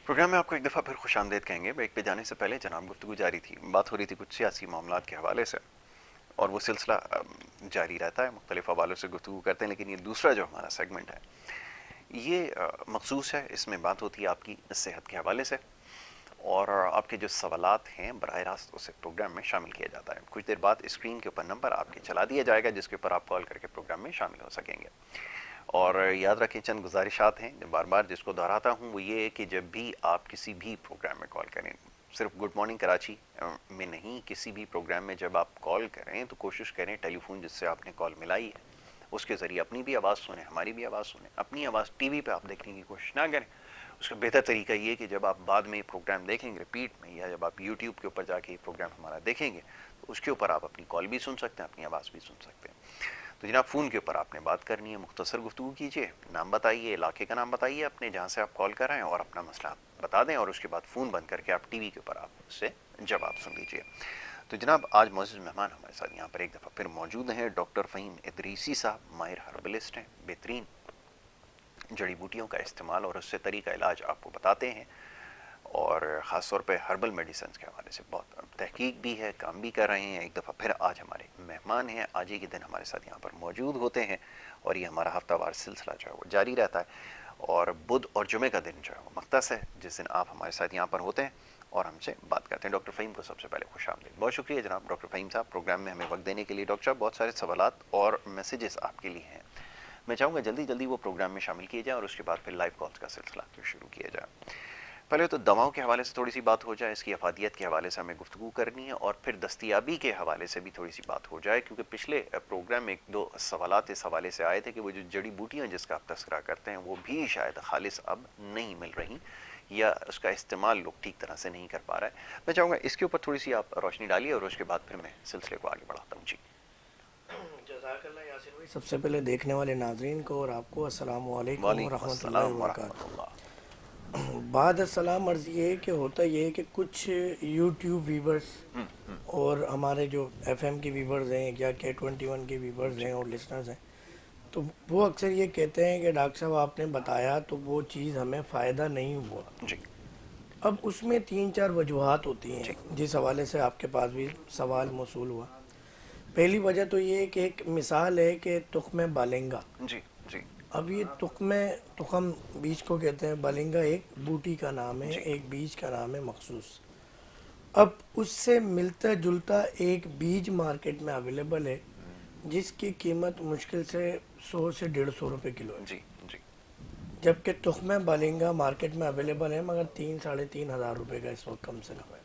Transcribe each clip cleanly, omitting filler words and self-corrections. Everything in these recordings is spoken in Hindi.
प्रोग्राम में आपको एक दफ़ा फिर खुशामदीद कहेंगे। ब्रेक पे जाने से पहले जनाब गुफ्तगू जारी थी, बात हो रही थी कुछ सियासी मामलात के हवाले से, और वो सिलसिला जारी रहता है, मुख्तलिफ हवालों से गुफ्तगू करते हैं। लेकिन ये दूसरा जो हमारा सेगमेंट है ये मखसूस है, इसमें बात होती है आपकी सेहत के हवाले से, और आपके जो सवालात हैं बराह रास्त उसे प्रोग्राम में शामिल किया जाता है। कुछ देर बाद स्क्रीन के ऊपर नंबर आपके चला दिया जाएगा जिसके ऊपर आप कॉल करके प्रोग्राम में शामिल हो सकेंगे। और याद रखें, चंद गुजारिशात हैं जो बार बार जिसको दोहराता हूँ, वो ये है कि जब भी आप किसी भी प्रोग्राम में कॉल करें, सिर्फ गुड मॉर्निंग कराची में नहीं, किसी भी प्रोग्राम में जब आप कॉल करें तो कोशिश करें टेलीफोन जिससे आपने कॉल मिलाई है उसके ज़रिए अपनी भी आवाज़ सुने, हमारी भी आवाज़ सुने। अपनी आवाज़ टीवी पे आप देखने की कोशिश ना करें। उसका बेहतर तरीका ये कि जब आप बाद में प्रोग्राम देखेंगे रिपीट में, या जब आप यूट्यूब के ऊपर जाके प्रोग्राम हमारा देखेंगे, तो उसके ऊपर आप अपनी कॉल भी सुन सकते हैं, अपनी आवाज़ भी सुन सकते हैं। तो जनाब, फ़ोन के ऊपर आपने बात करनी है, मुख्तसर गुफ्तगू कीजिए, नाम बताइए, इलाके का नाम बताइए अपने जहाँ से आप कॉल कर रहे हैं, और अपना मसला बता दें, और उसके बाद फ़ोन बंद करके आप टीवी के ऊपर आप उससे जवाब सुन लीजिए। तो जनाब, आज मौजूद मेहमान हमारे साथ यहाँ पर एक दफ़ा फिर मौजूद हैं डॉक्टर फ़हीम इदरीसी साहब। माहिर हर्बलिस्ट हैं, बेहतरीन जड़ी बूटियों का इस्तेमाल और उससे तरीका इलाज आपको बताते हैं, और ख़ास तौर पे हर्बल मेडिसिन के हवाले से बहुत तहकीक भी है, काम भी कर रहे हैं। एक दफ़ा फिर आज हमारे मेहमान हैं, आज ही के दिन हमारे साथ यहाँ पर मौजूद होते हैं, और ये हमारा हफ्तावार सिलसिला जो है वो जारी रहता है। और बुध और जुमे का दिन जो है वो मख्तस है जिस दिन आप हमारे साथ यहाँ पर होते हैं और हमसे बात करते हैं। डॉक्टर फ़हीम को सबसे पहले खुशामदीद। बहुत शुक्रिया जनाब डॉक्टर फ़हीम साहब, प्रोग्राम में हमें वक्त देने के लिए। डॉक्टर साहब, बहुत सारे सवालात और मैसेजेस आपके लिए हैं, मैं चाहूँगा जल्दी जल्दी वो प्रोग्राम में शामिल किए जाए और उसके बाद फिर लाइव कॉल्स का सिलसिला शुरू किया जाए। पहले तो दवाओं के हवाले से थोड़ी सी बात हो जाए, इसकी अफादियत के हवाले से हमें गुफ्तगू करनी है, और फिर दस्तियाबी के हवाले से भी थोड़ी सी बात हो जाए, क्योंकि पिछले प्रोग्राम में एक दो सवालात इस हवाले से आए थे कि वो जो जड़ी बूटियाँ जिसका आप तस्करा करते हैं वो भी शायद खालिस अब नहीं मिल रही, या उसका इस्तेमाल लोग ठीक तरह से नहीं कर पा रहे हैं। मैं चाहूँगा इसके ऊपर थोड़ी सी आप रोशनी डालिए, और उसके बाद फिर मैं सिलसिले को आगे बढ़ाता हूँ। जी, जज़ाकल्लाह यासिर भाई, सबसे पहले देखने वाले नाजरीन को और आपको अस्सलामु अलैकुम व वालेकुम रहमतुल्लाहि व अस्सलाम बरकातुहू। वरहमतुल्लाह। बाद अस्सलाम अर्ज़ ये है कि होता ये है कि कुछ यूट्यूब व्यूवर्स और हमारे जो एफएम के व्यूवर्स हैं या K21 के व्यूवर्स जी हैं और लिसनर्स हैं, तो वो अक्सर ये कहते हैं कि डॉक्टर साहब आपने बताया तो वो चीज़ हमें फ़ायदा नहीं हुआ। जी अब उसमें तीन चार वजूहात होती जी हैं जिस हवाले से आपके पास भी सवाल मौसूल हुआ। पहली वजह तो ये है कि एक मिसाल है कि तुख्म बालेंगा। जी जी अब ये तुखम बीज को कहते हैं, बालिंगा एक बूटी का नाम है, जी एक बीज का नाम है मखसूस। अब उससे मिलता जुलता एक बीज मार्केट में अवेलेबल है जिसकी कीमत मुश्किल से 100 से 150 रुपये किलो है, जी जी जबकि तुख्म बालिंगा मार्केट में अवेलेबल है मगर 3-3.5 हज़ार रुपये का इस वक्त कम से कम है।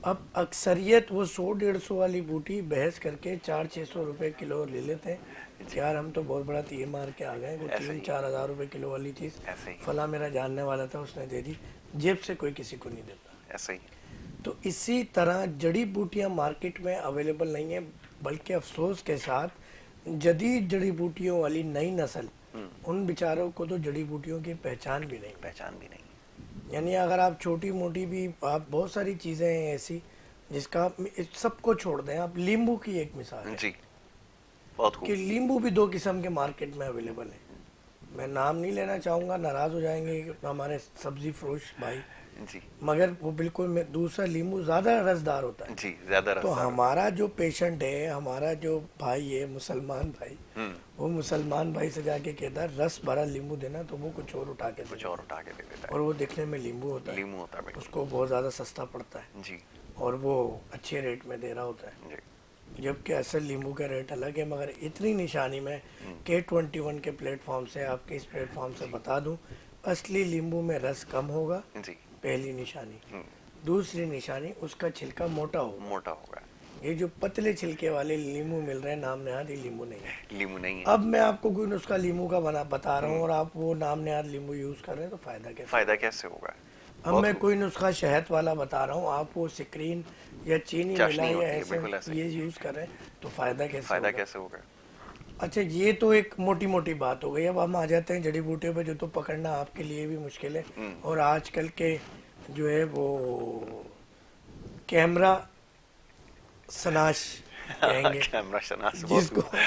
अब अक्सरियत वो 100-150 वाली बूटी बहस करके 400-600 रुपये किलो ले लेते हैं कि जी, यार हम तो बहुत बड़ा तीर मार के आ गए, वो ऐसे तीन ही चार हज़ार रुपये किलो वाली चीज़ ऐसे ही फला मेरा जानने वाला था उसने दे दी, जेब से कोई किसी को नहीं देता। ऐसे ही। तो इसी तरह जड़ी बूटियां मार्केट में अवेलेबल नहीं है, बल्कि अफसोस के साथ जदीद जड़ी बूटियों वाली नई नस्ल, उन बेचारों को तो जड़ी बूटियों की पहचान भी नहीं है। पहचान भी नहीं। यानी अगर आप छोटी मोटी भी, आप बहुत सारी चीज़ें हैं ऐसी जिसका आप इस सबको छोड़ दें, आप नींबू की एक मिसाल है जी, बहुत खूब। कि नींबू भी दो किस्म के मार्केट में अवेलेबल है। मैं नाम नहीं लेना चाहूँगा, नाराज़ हो जाएंगे हमारे सब्ज़ी फरोश भाई, जी मगर वो बिल्कुल में दूसरा नींबू ज़्यादा रसदार होता है। जी, ज्यादा तो रसदार होता हमारा जो पेशेंट है, हमारा जो भाई है मुसलमान भाई, है। वो मुसलमान भाई से जाके कहता है रस भरा नींबू देना, तो वो कुछ और उठा के दे कुछ और देता उठा के दे देता है, और है। वो दिखने में नींबू होता है, लीमू होता है बिल्कुल। उसको बहुत ज़्यादा सस्ता पड़ता है जी और वो अच्छे रेट में दे रहा होता है, जी। जबकि असल नींबू का रेट अलग है। मगर इतनी निशानी में K21 के प्लेटफॉर्म से, आपके इस प्लेटफॉर्म से जी बता दूं, असली नींबू में रस कम होगा, जी। पहली निशानी। दूसरी निशानी, उसका छिलका मोटा होगा। मोटा होगा। ये जो पतले छिलके वाले लीमू मिल रहे हैं नाम नहाद, ये लीमू नहीं है। लीमू नहीं है। अब मैं आपको कोई नुस्खा लीमू का बता रहा हूँ और आप वो नाम नहाद लीमू यूज़ कर रहे हैं, तो फ़ायदा कैसे फायदा होगा। कैसे होगा। अब बहुत मैं खूब। कोई नुस्खा शहद वाला बता रहा हूँ, आप वो स्क्रीन या चीनी मिला चाशनी या होती है एसेंस बिल्कुल ऐसे ये ही। यूज़ कर रहे हैं, तो फ़ायदा कैसे फायदा होगा। कैसे होगा। अच्छा, ये तो एक मोटी मोटी बात हो गई। अब हम आ जाते हैं जड़ी बूटियों पे, जो तो पकड़ना आपके लिए भी मुश्किल है, और आजकल के जो है वो कैमरा सनाश कहेंगे, कैमरा शनास, बहुत जिसको खूब।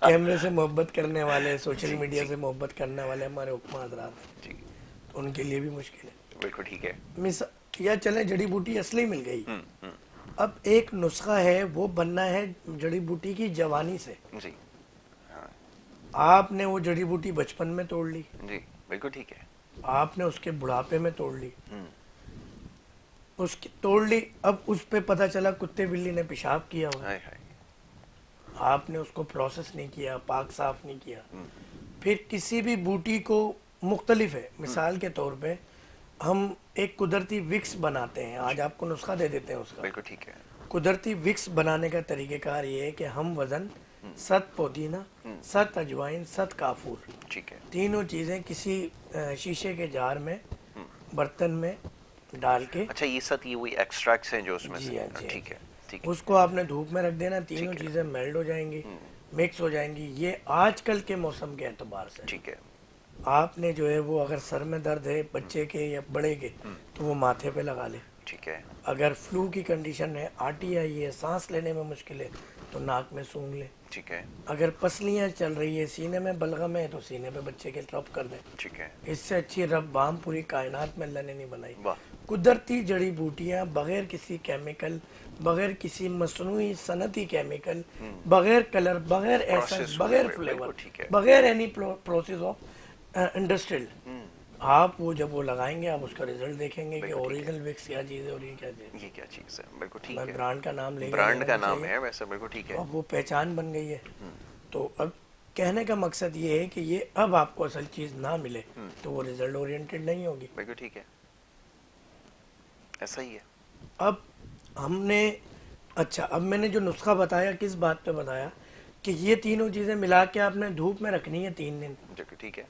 कैमरे से मोहब्बत करने वाले, सोशल जी मीडिया जी से मोहब्बत करने वाले हमारे हुक्मा हजरात हैं, जी। तो उनके लिए भी मुश्किल है। बिल्कुल ठीक है। मिस या चले जड़ी बूटी असली मिल गई, हम्म। अब एक नुस्खा है वो बनना है जड़ी बूटी की जवानी से। जी। हाँ। आपने वो जड़ी बूटी बचपन में तोड़ ली, जी। बिल्कुल ठीक है। आपने उसके बुढ़ापे में तोड़ ली, हम्म। उसकी तोड़ ली, अब उस पे पता चला कुत्ते बिल्ली ने पेशाब किया हुआ है, हाय हाय। आपने उसको प्रोसेस नहीं किया, पाक साफ नहीं किया। हम्म। फिर किसी भी बूटी को मुख्तलिफ है, हम्म। मिसाल के तौर पे हम एक कुदरती विक्स बनाते हैं, आज जी। आपको नुस्खा दे देते हैं उसका। बिल्कुल ठीक है। कुदरती विक्स बनाने का तरीक़ेकार ये है कि हम वज़न हम्म। 7 पुदीना, हम्म। 7 अजवाइन, 7 काफूर, ठीक है। तीनों चीज़ें किसी शीशे के जार में, हम्म। बर्तन में डाल के, अच्छा, ये सब ये वही एक्सट्रैक्ट्स हैं जो उसमें जी से, हाँ जी हाँ ठीक जी, है। ठीक है। उसको आपने धूप में रख देना, तीनों ठीक है। चीज़ें मेल्ट हो जाएंगी, हम्म। मिक्स हो जाएंगी। ये आजकल के मौसम के एतबार से ठीक है। आपने जो है वो अगर सर में दर्द है बच्चे के या बड़े के, हम्म। तो वो माथे पे लगा ले। ठीक है। अगर फ्लू की कंडीशन है, आटी आई है, सांस लेने में मुश्किल है, तो नाक में सूंघ ले। ठीक है। अगर पसलियाँ चल रही है, सीने में बलगम है, तो सीने पे बच्चे के रब कर दें। ठीक है। इससे अच्छी रब बाम पूरी कायनात में अल्लाह ने नहीं बनाई। वाह। कुदरती जड़ी बूटियाँ बगैर किसी केमिकल, बगैर किसी मसनूई सनती केमिकल, बगैर कलर, बगैर एसेंस, प्रोसेस हुए बगैर हुए, फ्लेवर, बिल्कुल ठीक है। बगैर एनी प्रोसेस ऑफ इंडस्ट्रियल, हम्म। आप वो जब वो लगाएंगे आप उसका रिजल्ट देखेंगे कि बिल्कुल ठीक है। ओरिजिनल विक्स क्या चीज़ है और ये क्या चीज़ है। ये क्या चीज़ है, बिल्कुल ठीक मैं है। ब्रांड का नाम लेगा, ब्रांड लेना का नहीं नाम चाहिए। है वैसे, बिल्कुल ठीक तो है। अब वो पहचान बन गई है। हम्म। तो अब कहने का मकसद ये है कि ये अब आपको असल चीज़ ना मिले हम्म। तो वो रिजल्ट ओरिएंटेड नहीं होगी। बिल्कुल ठीक है, ऐसा ही है। अब हमने, अच्छा अब मैंने जो नुस्खा बताया किस बात पे बताया कि ये तीनों चीज़ें मिला के आपने धूप में रखनी है 3 दिन। बिल्कुल ठीक है।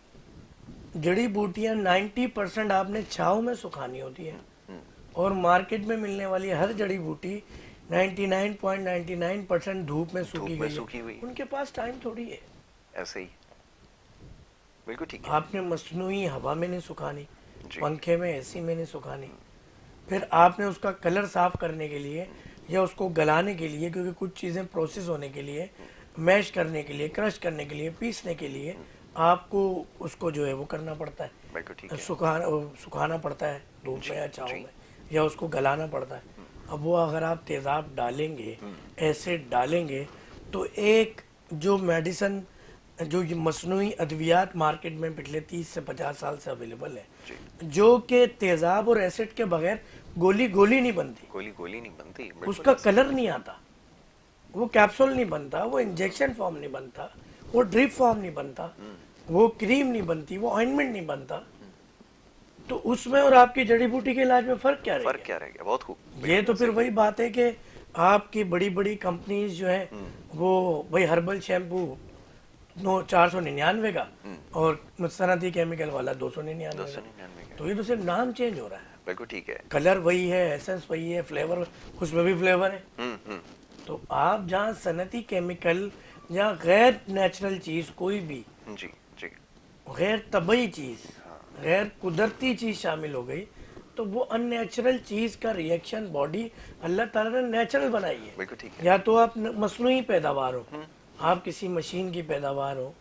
जड़ी बूटियां 90% आपने छाँव में सुखानी होती है, हम्म। और मार्केट में मिलने वाली हर जड़ी बूटी 99.99% धूप में सूखी धूप में गई है। सूखी हुई, उनके पास टाइम थोड़ी है। ऐसे ही, बिल्कुल ठीक है। आपने मसनूई हवा में नहीं सुखानी, जी। पंखे में, एसी में नहीं सुखानी। फिर आपने उसका कलर साफ करने के लिए या उसको गलाने के लिए, क्योंकि कुछ चीज़ें प्रोसेस होने के लिए, मैश करने के लिए, क्रश करने के लिए, पीसने के लिए आपको उसको जो है वो करना पड़ता बिल्कुल ठीक है, है। सुखाना पड़ता है धूप जी। में या छाँव जी। में, या उसको गलाना पड़ता है। अब वो अगर आप तेज़ाब डालेंगे, एसिड डालेंगे, तो एक जो मेडिसन, जो ये मसनूई अद्वियात मार्केट में पिछले 30 से 50 साल से अवेलेबल है, जी। जो कि तेज़ाब और एसिड के बगैर गोली गोली नहीं बनती, गोली गोली नहीं बनती, बिल्कुल उसका ऐसे। कलर नहीं आता, वो कैप्सूल नहीं बनता, वो इंजेक्शन फॉर्म नहीं बनता, वो ड्रिप फॉर्म नहीं बनता, वो क्रीम नहीं बनती, वो ऑइंटमेंट नहीं बनता। तो उसमें और आपकी जड़ी बूटी के इलाज में फ़र्क क्या रह फर्क गया? क्या रह गया, बहुत खूब, ये बिल्कुल तो ऐसे फिर ही। वही बात है कि आपकी बड़ी बड़ी कंपनीज जो है वो वही हर्बल शैम्पू 499 का, और सनती केमिकल वाला 299 का। 299 का। तो ये तो सिर्फ नाम चेंज हो रहा है, बिल्कुल ठीक है। कलर वही है, एसेंस वही है, फ्लेवर उसमें भी फ्लेवर है। हम्म। तो आप जहाँ सनती केमिकल या गैर नेचुरल चीज़, कोई भी जी। जी। गैर तबई चीज़, हाँ। गैर कुदरती चीज़ शामिल हो गई, तो वो अननेचुरल चीज़ का रिएक्शन बॉडी, अल्लाह ताला ने नेचुरल बनाई है। बिल्कुल ठीक है। या तो आप मसनूई पैदावार हो, आप किसी मशीन की पैदावार हो,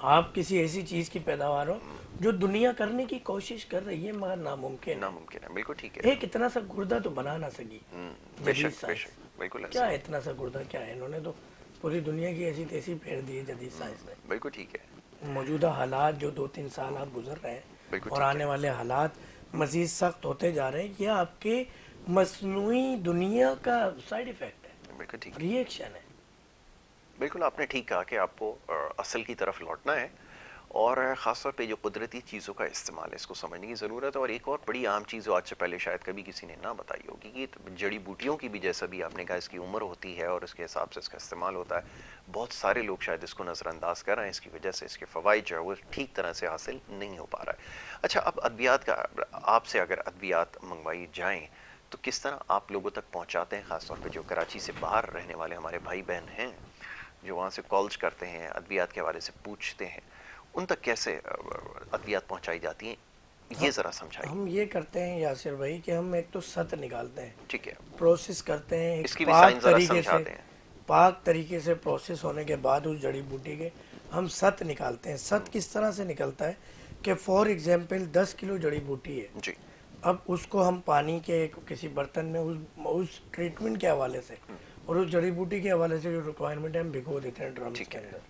आप किसी ऐसी चीज़ की पैदावार हो जो दुनिया करने की कोशिश कर रही है मगर नामुमकिन है। नामुमकिन है, बिल्कुल ठीक है। एक इतना सा गुर्दा तो बना ना सकी जदीद बेशक साइंस। बेशक, बिल्कुल क्या ऐसे। है इतना सा गुर्दा, क्या है, इन्होंने तो पूरी दुनिया की ऐसी तैसी फेर दी है जदीद साइंस ने। बिल्कुल ठीक है। मौजूदा हालात जो 2-3 साल आप गुजर रहे हैं, बिल्कुल और ठीक आने है। वाले हालात मज़ीद सख्त होते जा रहे हैं, यह आपके मसनूई दुनिया का साइड इफ़ेक्ट है, बिल्कुल ठीक है। रिएक्शन है। बिल्कुल आपने ठीक कहा कि आपको असल की तरफ लौटना है, और ख़ासतौर पे जो कुदरती चीज़ों का इस्तेमाल है इसको समझने की ज़रूरत है। और एक और बड़ी आम चीज़ जो आज से पहले शायद कभी किसी ने ना बताई होगी कि जड़ी बूटियों की भी, जैसा भी आपने कहा, इसकी उम्र होती है और उसके हिसाब से इसका इस्तेमाल होता है। बहुत सारे लोग शायद इसको नज़रअंदाज कर रहे हैं, इसकी वजह से इसके फ़वाइद जो है वो ठीक तरह से हासिल नहीं हो पा रहा है। अच्छा, अब अद्वियात का, आपसे अगर अद्वियात मंगवाई जाएँ तो किस तरह आप लोगों तक पहुँचाते हैं? ख़ासतौर पर जो कराची से बाहर रहने वाले हमारे भाई बहन हैं, जो वहाँ से कॉल्स करते हैं, अद्वियात के हवाले से पूछते हैं, उन तक कैसे अद्वियात पहुंचाई जाती हैं, ये ज़रा समझाइए। हम ये करते हैं यासिर भाई कि हम एक तो सत निकालते हैं, ठीक है। प्रोसेस करते हैं एक इसकी भी पाक साइंस ज़रा तरीके से, समझाते हैं। पाक तरीके से प्रोसेस होने के बाद उस जड़ी बूटी के हम सत निकालते हैं। सत किस तरह से निकलता है कि फॉर एग्जांपल 10 किलो जड़ी बूटी है, जी। अब उसको हम पानी के किसी बर्तन में उस ट्रीटमेंट के हवाले से और उस जड़ी बूटी के हवाले से जो रिक्वायरमेंट है हम भिगो देते हैं ड्रम्स ठीक के है। अंदर,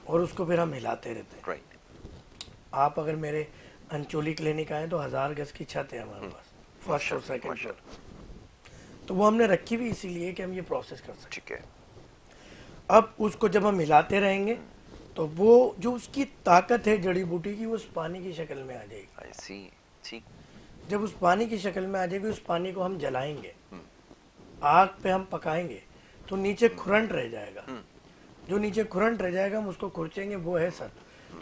और उसको फिर हम हिलाते रहते हैं। राइट। आप अगर मेरे अंचोली क्लिनिक आए तो 1000 गज की छत है हमारे पास, फर्स्ट और सेकंड फ्लोर। तो वो हमने रखी हुई इसीलिए कि हम ये प्रोसेस कर सकें। ठीक है। अब उसको जब हम हिलाते रहेंगे तो वो जो उसकी ताकत है जड़ी बूटी की, वो उस पानी की शक्ल में आ जाएगी। आई सी। ठीक। जब उस पानी की शक्ल में आ जाएगी, उस पानी को हम जलाएंगे, आग पे हम पकाएंगे, तो नीचे खुरंट रह जाएगा। जो नीचे खुरंट रह जाएगा हम उसको खुरचेंगे, वो है सत।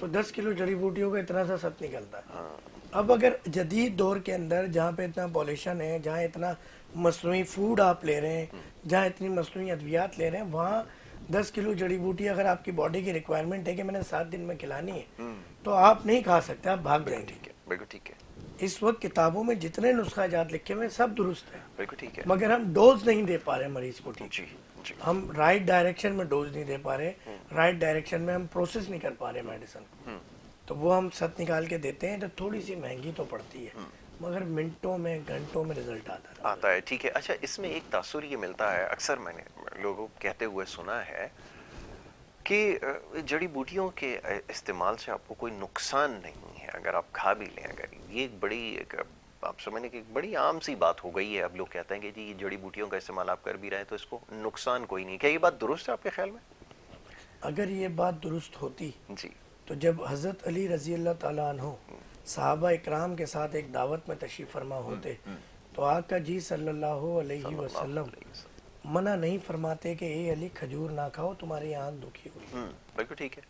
तो 10 किलो जड़ी बूटियों का इतना सा सत निकलता है। अब अगर जदीद दौर के अंदर जहाँ पे इतना पॉल्यूशन है, जहाँ इतना मसनूई फूड आप ले रहे हैं, जहाँ इतनी मसनूई अद्वियात ले रहे हैं, वहाँ 10 किलो जड़ी बूटी अगर आपकी बॉडी की रिक्वायरमेंट है कि मैंने 7 दिन में खिलानी है, तो आप नहीं खा सकते, आप भाग जाएंगे। ठीक है, बिल्कुल ठीक है। इस वक्त किताबों में जितने नुस्खा जात लिखे हुए हैं सब दुरुस्त है, बिल्कुल ठीक है। मगर हम डोज नहीं दे पा रहे मरीज को ठीक। जी। जी। हम राइट डायरेक्शन में डोज नहीं दे पा रहे, राइट डायरेक्शन में हम प्रोसेस नहीं कर पा रहे मेडिसिन। तो वो हम सत निकाल के देते हैं, तो थोड़ी सी महंगी तो पड़ती है, मगर मिनटों में घंटों में रिजल्ट आता है। ठीक है। अच्छा, इसमें एक तासुर ये मिलता है, अक्सर मैंने लोगों को कहते हुए सुना है कि जड़ी बूटियों के इस्तेमाल से आपको कोई नुकसान नहीं है अगर आप खा भी लें। अगर ये एक बड़ी आप समझने की एक बड़ी आम सी बात हो गई है। अब लोग कहते हैं कि जी ये जड़ी बूटियों का इस्तेमाल आप कर भी रहे हैं तो इसको नुकसान कोई नहीं। क्या ये बात दुरुस्त है आपके ख्याल में? अगर ये बात दुरुस्त होती जी। तो जब हज़रत अली रजी अल्लाह ताला अन्हो सहाबा इकराम के साथ एक दावत में तशरीफ़ फरमा होते, तो आका जी सल्लल्लाहु अलैहि वसल्लम मना नहीं फरमाते कि ए अली खजूर ना खाओ, तुम्हारी आंख दुखी हुई। बिल्कुल ठीक है।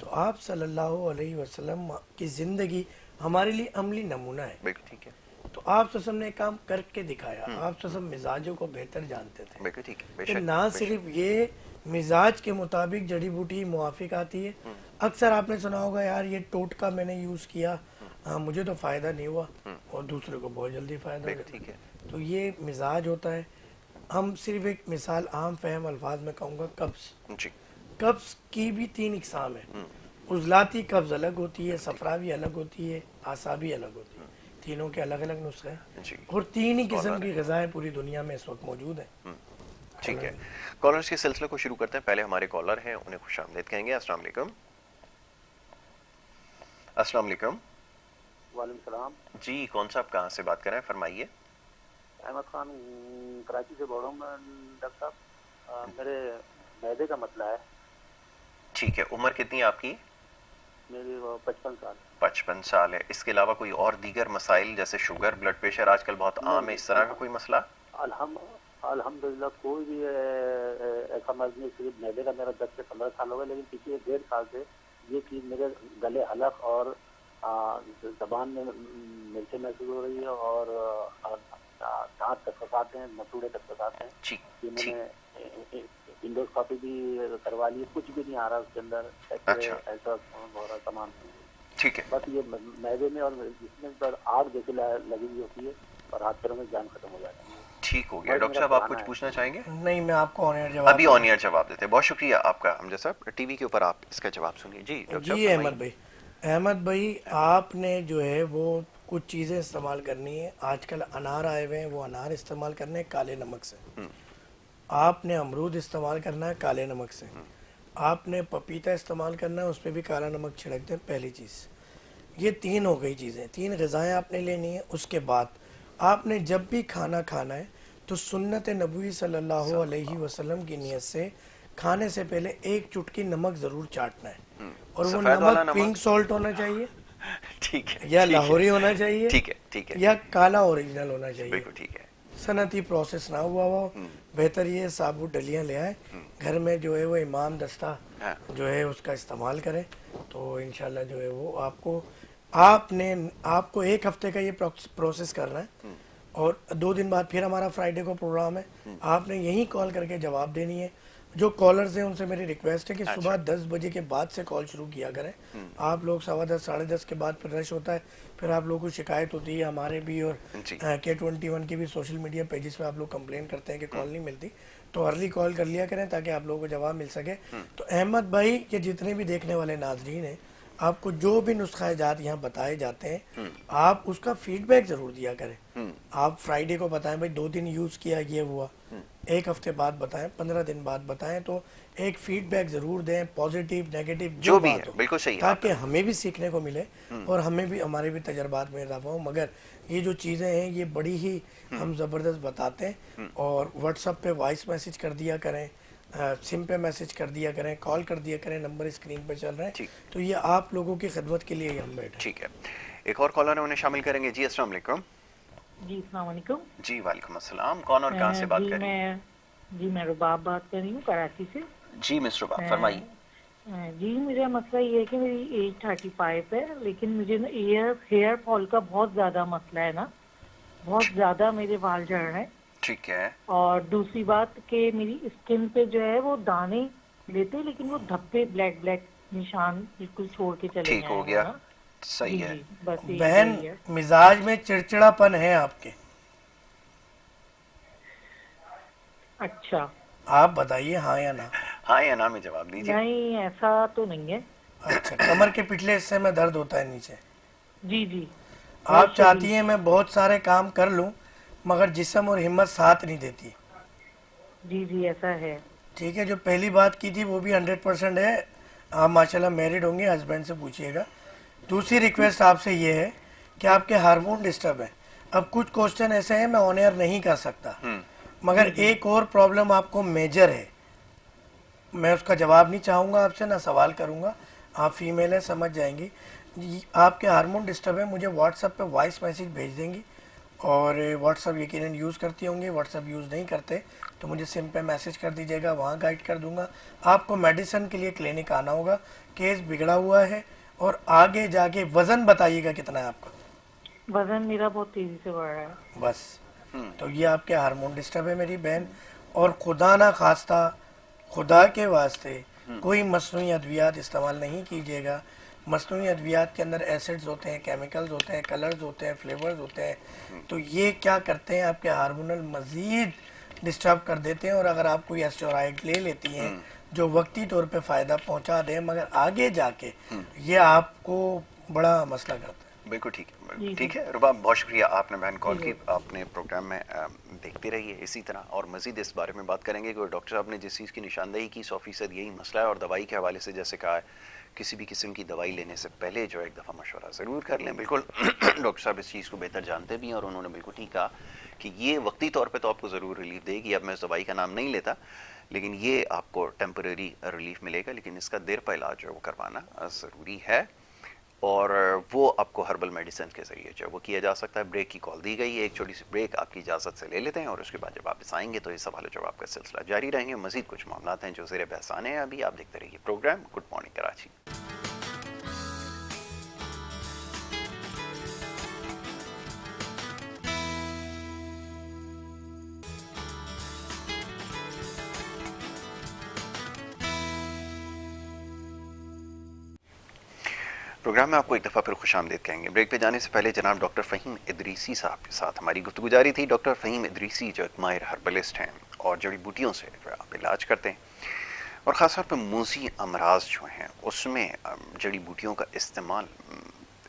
तो आप सल्लल्लाहु अलैहि वसल्लम की ज़िंदगी हमारे लिए अमली नमूना है। बिल्कुल ठीक है। तो आप ससम ने काम करके दिखाया। आप ससम मिजाजों को बेहतर जानते थे। बिल्कुल ठीक है। कि बेशक, ना सिर्फ ये मिजाज के मुताबिक जड़ी बूटी मुआफिक आती है। अक्सर आपने सुना होगा यार ये टोटका मैंने यूज़ किया, मुझे तो फ़ायदा नहीं हुआ और दूसरे को बहुत जल्दी फ़ायदा हो बिल्कुल ठीक है। गया। तो ये मिजाज होता है। हम सिर्फ एक मिसाल आम फहम अल्फाज में कहूँगा, कब्ज़। जी। कब्ज़ की भी 3 इकसाम है। उजलाती कब्ज़ अलग होती है, सफरावी अलग होती है, आसाबी अलग होती है। तीनों के अलग अलग नुस्खे हैं जी। और 3 ही किस्म की ग़िज़ाएँ पूरी दुनिया में इस वक्त मौजूद हैं। ठीक है। कॉलर्स के सिलसिले को शुरू करते हैं। पहले हमारे कॉलर हैं, उन्हें खुशामदीद कहेंगे। अस्सलाम वालेकुम। अस्सलाम वालेकुम। वालेकुम सलाम। जी, कौन सा, आप कहाँ से बात कर रहे हैं, फरमाइए। अहमद खान कराची से बोल रहा हूँ मैं डॉक्टर साहब। मेरे मैदे का मसला है। ठीक है। उम्र कितनी है आपकी? मेरी 55 साल। 55 साल है। इसके अलावा कोई और दीगर मसाइल जैसे शुगर, ब्लड प्रेशर आजकल बहुत आम है, इस तरह का कोई मसला? अल्हम्दुलिल्लाह कोई भी ऐसा मर्ज नहीं। सिर्फ मैदे का मेरा 10 से 15 साल हो गया, लेकिन पिछले 1.5 साल से ये चीज़ मेरे गले, हलक और जबान में मिर्चें महसूस हो रही है और दांत खसखसाते हैं, मसूड़े खसखसाते हैं। ठीक। ये मैंने इंडोस्कोपी भी करवा ली, कुछ भी नहीं आ रहा उसके अंदर। अच्छा। ऐसा बहुत सामान। ठीक है। बस ये मैदे में और जिसमें पर आग जैसी लगी हुई होती है और हाथ पैरों में जान खत्म हो जाती है। ठीक हो गया। डॉक्टर साहब, आप कुछ पूछना चाहेंगे? नहीं, मैं आपको ऑन एयर जवाब अभी ऑन एयर जवाब देते हैं। बहुत शुक्रिया आपका हमजा साहब। टीवी के ऊपर आप इसका जवाब सुनिए। जी डॉक्टर जी अहमद भाई, आपने जो है वो कुछ चीज़ें इस्तेमाल करनी है। आजकल अनार आए हुए हैं, वो अनार इस्तेमाल करने हैं काले नमक से। आपने अमरूद इस्तेमाल करना है काले नमक से। आपने पपीता इस्तेमाल करना है, उस पर भी काला नमक छिड़क दें। पहली चीज़ ये 3 हो गई चीज़ें, 3 ग़िज़ाएँ आपने लेनी है। उसके बाद आपने जब भी खाना खाना है तो सुन्नत नबवी सल्लल्लाहु अलैहि वसल्लम की नियत से खाने से पहले 1 चुटकी नमक ज़रूर चाटना है, और वो नमक पिंक सॉल्ट होना चाहिए, ठीक है, या लाहौरी होना चाहिए, ठीक है, ठीक है, या काला ओरिजिनल होना चाहिए। बिल्कुल ठीक है। सनती प्रोसेस ना हुआ हो। बेहतर ये साबुत डलियाँ ले आए घर में, जो है वो इमाम दस्ता जो है उसका इस्तेमाल करें, तो इंशाल्लाह जो है वो आपको 1 हफ्ते का ये प्रोसेस करना है। और 2 दिन बाद फिर हमारा फ्राइडे को प्रोग्राम है। आपने यहीं कॉल करके जवाब देनी है। जो कॉलर्स हैं उनसे मेरी रिक्वेस्ट है कि सुबह 10 बजे के बाद से कॉल शुरू किया करें। आप लोग 10:15 साढ़े 10 के बाद फिर रश होता है, फिर आप लोगों को शिकायत होती है, हमारे भी और K21 की भी सोशल मीडिया पेजेस पे आप लोग कंप्लेन करते हैं कि कॉल नहीं मिलती। तो अर्ली कॉल कर लिया करें ताकि आप लोगों को जवाब मिल सके। तो अहमद भाई, ये जितने भी देखने वाले नाजरीन हैं, आपको जो भी नुस्खा जात यहाँ बताए जाते हैं आप उसका फीडबैक ज़रूर दिया करें। आप फ्राइडे को बताएं भाई 2 दिन यूज़ किया ये हुआ, 1 हफ्ते बाद बताएं, 15 दिन बाद बताएं, तो एक फीडबैक ज़रूर दें, पॉजिटिव नेगेटिव जो भी बात है, हो, बिल्कुल सही है ताकि आपका। हमें भी सीखने को मिले और हमें भी हमारे भी तजर्बात में इजाफा हो। मगर ये जो चीज़ें हैं ये बड़ी ही हम ज़बरदस्त बताते हैं। और व्हाट्सएप पे वॉइस मैसेज कर दिया करें, सिम पे मैसेज कर दिया करें, कॉल कर दिया करें, नंबर स्क्रीन पे चल रहे हैं। ठीक। तो ये आप लोगों की खिदमत के लिए ही हम बैठे हैं। ठीक है, एक और कॉलर है, उन्हें शामिल करेंगे। जी अस्सलाम वालेकुम। जी अस्सलाम वालेकुम। जी वालेकुम अस्सलाम। कौन और कहाँ से बात जी कर रही हैं? मैं रुबाब बात कर रही हूँ कराची से। जी मिस्टर बाब अ, फरमाइए। जी मेरा मसला ये है कि मेरी एज 35 है, लेकिन मुझे ना हेयर फॉल का बहुत ज़्यादा मसला है ना, बहुत ज़्यादा मेरे बाल झड़ रहे हैं। ठीक है। और दूसरी बात कि मेरी स्किन पे जो है वो दाने लेते, लेकिन वो धब्बे ब्लैक ब्लैक निशान बिल्कुल छोड़ के चले ठीक गए हो हैं वो गया, ना। सही जी है। जी बस बहन, यही है। मिजाज में चिड़चिड़ापन है आपके। अच्छा। आप बताइए हाँ या ना। हाँ या ना में जवाब दीजिए। नहीं ऐसा तो नहीं है। अच्छा, कमर के पिछले हिस्से में दर्द होता है नीचे। जी जी आप बहुत चाहती शदीद। हैं मैं बहुत सारे काम कर लूं, मगर जिस्म और हिम्मत साथ नहीं देती। जी जी ऐसा है। ठीक है, जो पहली बात की थी वो भी 100% है। आप माशाल्लाह मैरिड होंगे, हस्बैंड से पूछिएगा। दूसरी रिक्वेस्ट आपसे ये है कि आपके हार्मोन डिस्टर्ब है। अब कुछ क्वेश्चन ऐसे हैं मैं ऑन एयर नहीं कर सकता, मगर एक और प्रॉब्लम आपको मेजर है, मैं उसका जवाब नहीं चाहूँगा आपसे, ना सवाल करूँगा। आप फीमेल है, समझ जाएंगी। आपके हार्मोन डिस्टर्ब है, मुझे व्हाट्सएप पे वॉइस मैसेज भेज देंगी। और व्हाट्सएप यकीनन यूज़ करती होंगी, व्हाट्सएप यूज़ नहीं करते तो मुझे सिम पे मैसेज कर दीजिएगा, वहाँ गाइड कर दूंगा। आपको मेडिसिन के लिए क्लिनिक आना होगा, केस बिगड़ा हुआ है। और आगे जाके वज़न बताइएगा कितना है आपका। वजन मेरा बहुत तेजी से बढ़ रहा है। बस, तो ये आपके हार्मोन डिस्टर्ब है मेरी बहन। और खुदा ना खास्ता, खुदा के वास्ते कोई मसनूई अद्वियात इस्तेमाल नहीं कीजिएगा। मसनूई अद्वियात के अंदर एसिड्स होते हैं, केमिकल्स होते हैं, कलर्स होते हैं, फ्लेवर्स होते हैं। तो ये क्या करते हैं, आपके हार्मोनल मज़ीद डिस्टर्ब कर देते हैं। और अगर आप कोई एस्टेरॉइड ले लेती हैं जो वक्ती तौर पे फ़ायदा पहुंचा दे, मगर आगे जाके ये आपको बड़ा मसला करता है। बिल्कुल ठीक है। जी, ठीक जी। है रुबाब, बहुत शुक्रिया आपने बहन कॉल जी, की। जी। आपने प्रोग्राम में देखते रहिए इसी तरह, और मजीद इस बारे में बात करेंगे कि डॉक्टर साहब ने जिस चीज़ की निशानदेही की 100% यही मसला है। और दवाई के हवाले से जैसे कहा है, किसी भी किस्म की दवाई लेने से पहले जो एक दफ़ा मशवरा ज़रूर कर लें। बिल्कुल डॉक्टर साहब इस चीज़ को बेहतर जानते भी हैं, और उन्होंने बिल्कुल ठीक कहा कि ये वक्ती तौर पे तो आपको ज़रूर रिलीफ देगी। अब मैं इस दवाई का नाम नहीं लेता, लेकिन ये आपको टेम्परेरी रिलीफ मिलेगा, लेकिन इसका देर पर इलाज जो है वो करवाना ज़रूरी है। और वो आपको हर्बल मेडिसिन के ज़रिए जो है वो किया जा सकता है। ब्रेक की कॉल दी गई है, एक छोटी सी ब्रेक आपकी इजाज़त से ले लेते हैं, और उसके बाद जब वापस आएंगे तो ये सवाल जवाब का सिलसिला जारी रहेंगे। मज़ीद कुछ मामला हैं जो ज़ेर बहस आने हैं। अभी आप देखते रहिए programme good morning Karachi. Programme में आपको एक दफ़ा फिर खुशामदीद कहेंगे। ब्रेक पे जाने से पहले जनाब डॉक्टर फ़हीम इदरीसी साहब के साथ हमारी गुफ्तगू जारी थी। डॉक्टर फ़हीम इदरीसी जो एक माहिर हर्बलिस्ट हैं और जड़ी बूटियों से जो आप इलाज करते हैं, और ख़ासतौर पर मूसी अमराज जो हैं उसमें जड़ी बूटियों का इस्तेमाल,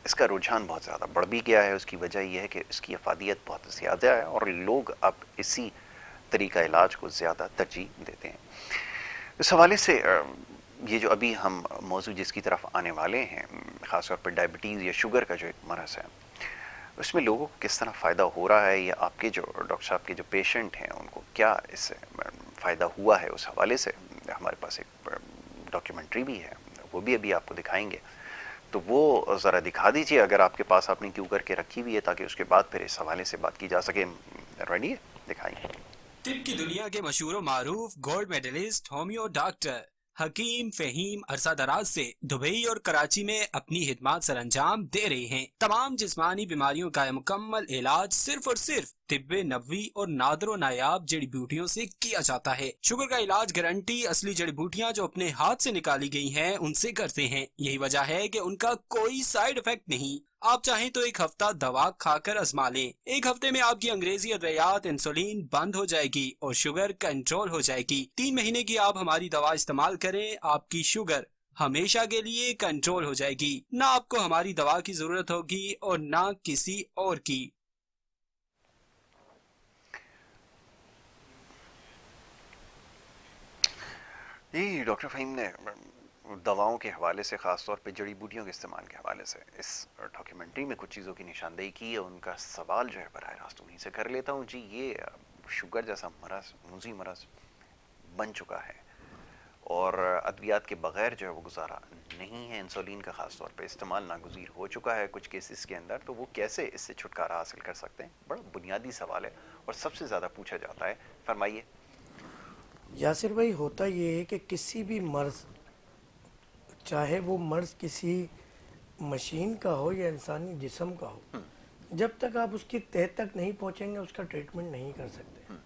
इसका रुझान बहुत ज़्यादा बढ़ भी गया है। उसकी वजह यह है कि इसकी अफादियत बहुत ज़्यादा है और लोग अब इसी तरीका इलाज को ज़्यादा तरजीह देते हैं। इस हवाले से ये जो अभी हम मौजूद जिसकी तरफ आने वाले हैं, ख़ासतौर पर डायबिटीज़ या शुगर का जो एक मरज़ है, उसमें लोगों को किस तरह फ़ायदा हो रहा है, या आपके जो डॉक्टर साहब के जो पेशेंट हैं उनको क्या इससे फ़ायदा हुआ है, उस हवाले से हमारे पास एक डॉक्यूमेंट्री भी है, वो भी अभी आपको दिखाएंगे। तो वो ज़रा दिखा दीजिए अगर आपके पास, आपने क्यों करके रखी हुई है, ताकि उसके बाद फिर इस हवाले से बात की जा सके। रेडी है, दिखाइए। तिब की दुनिया के मशहूर मारूफ गोल्ड मेडलिस्ट होम्यो डॉक्टर हकीम फहीम अरसा दराज से दुबई और कराची में अपनी खिदमत सर अंजाम दे रहे हैं। तमाम जिस्मानी बीमारियों का मुकम्मल इलाज सिर्फ और सिर्फ तिब्बे नबवी और नादरो नायाब जड़ी बूटियों से किया जाता है। शुगर का इलाज गारंटी असली जड़ी बूटियाँ जो अपने हाथ से निकाली गई हैं उनसे करते हैं। यही वजह है कि उनका कोई साइड इफेक्ट नहीं। आप चाहें तो एक हफ्ता दवा खाकर आजमा लें। एक हफ्ते में आपकी अंग्रेजी अद्वियात इंसुलिन बंद हो जाएगी और शुगर कंट्रोल हो जाएगी। 3 महीने की आप हमारी दवा इस्तेमाल करें, आपकी शुगर हमेशा के लिए कंट्रोल हो जाएगी। ना आपको हमारी दवा की जरूरत होगी और ना किसी और की। ये डॉक्टर फ़हीम ने दवाओं के हवाले से, ख़ास तौर पे जड़ी बूटियों के इस्तेमाल के हवाले से इस डॉक्यूमेंट्री में कुछ चीज़ों की निशानदेही की है। उनका सवाल जो है बराह रास्त उन्हीं से कर लेता हूँ। जी, ये शुगर जैसा मरज़, मुज़ी मरज़ बन चुका है और अद्वियात के बग़ैर जो है वो गुजारा नहीं है। इंसुलिन का ख़ास तौर पे इस्तेमाल नागुज़ीर हो चुका है कुछ केसेस के अंदर, तो वो कैसे इससे छुटकारा हासिल कर सकते हैं? बड़ा बुनियादी सवाल है और सबसे ज़्यादा पूछा जाता है। फरमाइए। यासिर भाई, होता ये है कि किसी भी मर्ज़, चाहे वो मर्ज़ किसी मशीन का हो या इंसानी जिस्म का हो, जब तक आप उसकी तह तक नहीं पहुंचेंगे उसका ट्रीटमेंट नहीं कर सकते।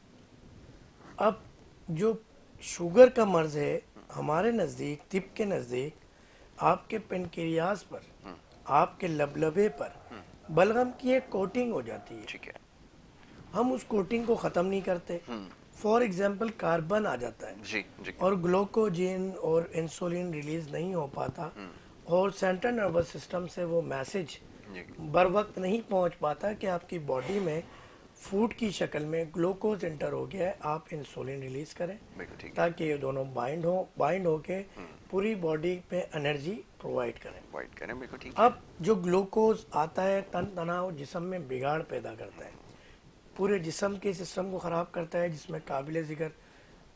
अब जो शुगर का मर्ज़ है, हमारे नज़दीक, तिब के नज़दीक, आपके पेनक्रियास पर, आपके लबलबे पर बलगम की एक कोटिंग हो जाती है। ठीक है। हम उस कोटिंग को ख़त्म नहीं करते। फॉर एग्जाम्पल कार्बन आ जाता है जी जी। और ग्लूकोजिन और इंसुलिन रिलीज नहीं हो पाता और सेंट्रल नर्वस सिस्टम से वो मैसेज जी। बर वक्त नहीं पहुंच पाता कि आपकी बॉडी में फूड की शक्ल में ग्लूकोज इंटर हो गया है, आप इंसुलिन रिलीज करें बिल्कुल ठीक है। ताकि ये दोनों बाइंड होके पूरी बॉडी पे एनर्जी प्रोवाइड करें। वाइट करें, बिल्कुल ठीक है। अब जो ग्लूकोज आता है, तन तनाव जिस्म में बिगाड़ पैदा करता है, पूरे जिस्म के सिस्टम को ख़राब करता है, जिसमें काबिल ज़िक्र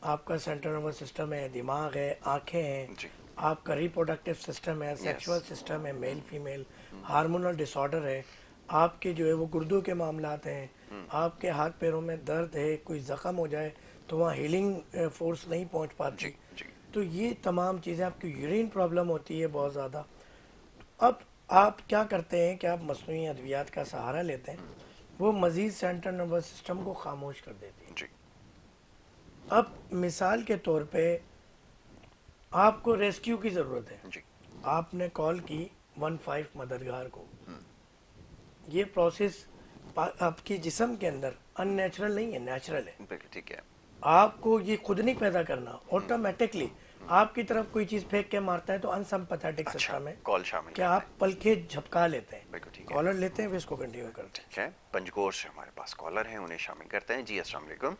आपका सेंट्रल नर्वस सिस्टम है, दिमाग है, आँखें हैं, जी। आपका रिप्रोडक्टिव सिस्टम है, सेक्सुअल सिस्टम है, मेल फीमेल, हार्मोनल डिसऑर्डर है, आपके जो है वो गुर्दों के मामलात हैं, आपके हाथ पैरों में दर्द है, कोई ज़ख़म हो जाए तो वहाँ हीलिंग फोर्स नहीं पहुँच पाती। जी जी। तो ये तमाम चीज़ें, आपकी यूरिन प्रॉब्लम होती है बहुत ज़्यादा। अब आप क्या करते हैं कि आप मस्नूई अद्वियात का सहारा लेते हैं, वो मज़ीद सेंट्रल नर्वस सिस्टम को खामोश कर देती है। जी अब मिसाल के तौर पे आपको रेस्क्यू की ज़रूरत है, जी। आपने कॉल की 15 मददगार को, ये प्रोसेस आपकी जिस्म के अंदर अननेचुरल नहीं है, नेचुरल है। बिल्कुल ठीक है। आपको ये खुद नहीं पैदा करना, ऑटोमेटिकली आपकी तरफ कोई चीज़ फेंक के मारता है तो अनसिम्पैथेटिक अच्छा, सिस्टम है कॉल शामिल कि आप पलके झपका लेते हैं, बिल्कुल ठीक है। कॉलर लेते हैं, फिर इसको कंटिन्यू करते हैं। ठीक है, पंजकोर से हमारे पास कॉलर हैं, उन्हें शामिल करते हैं। जी, अस्सलाम वालेकुम।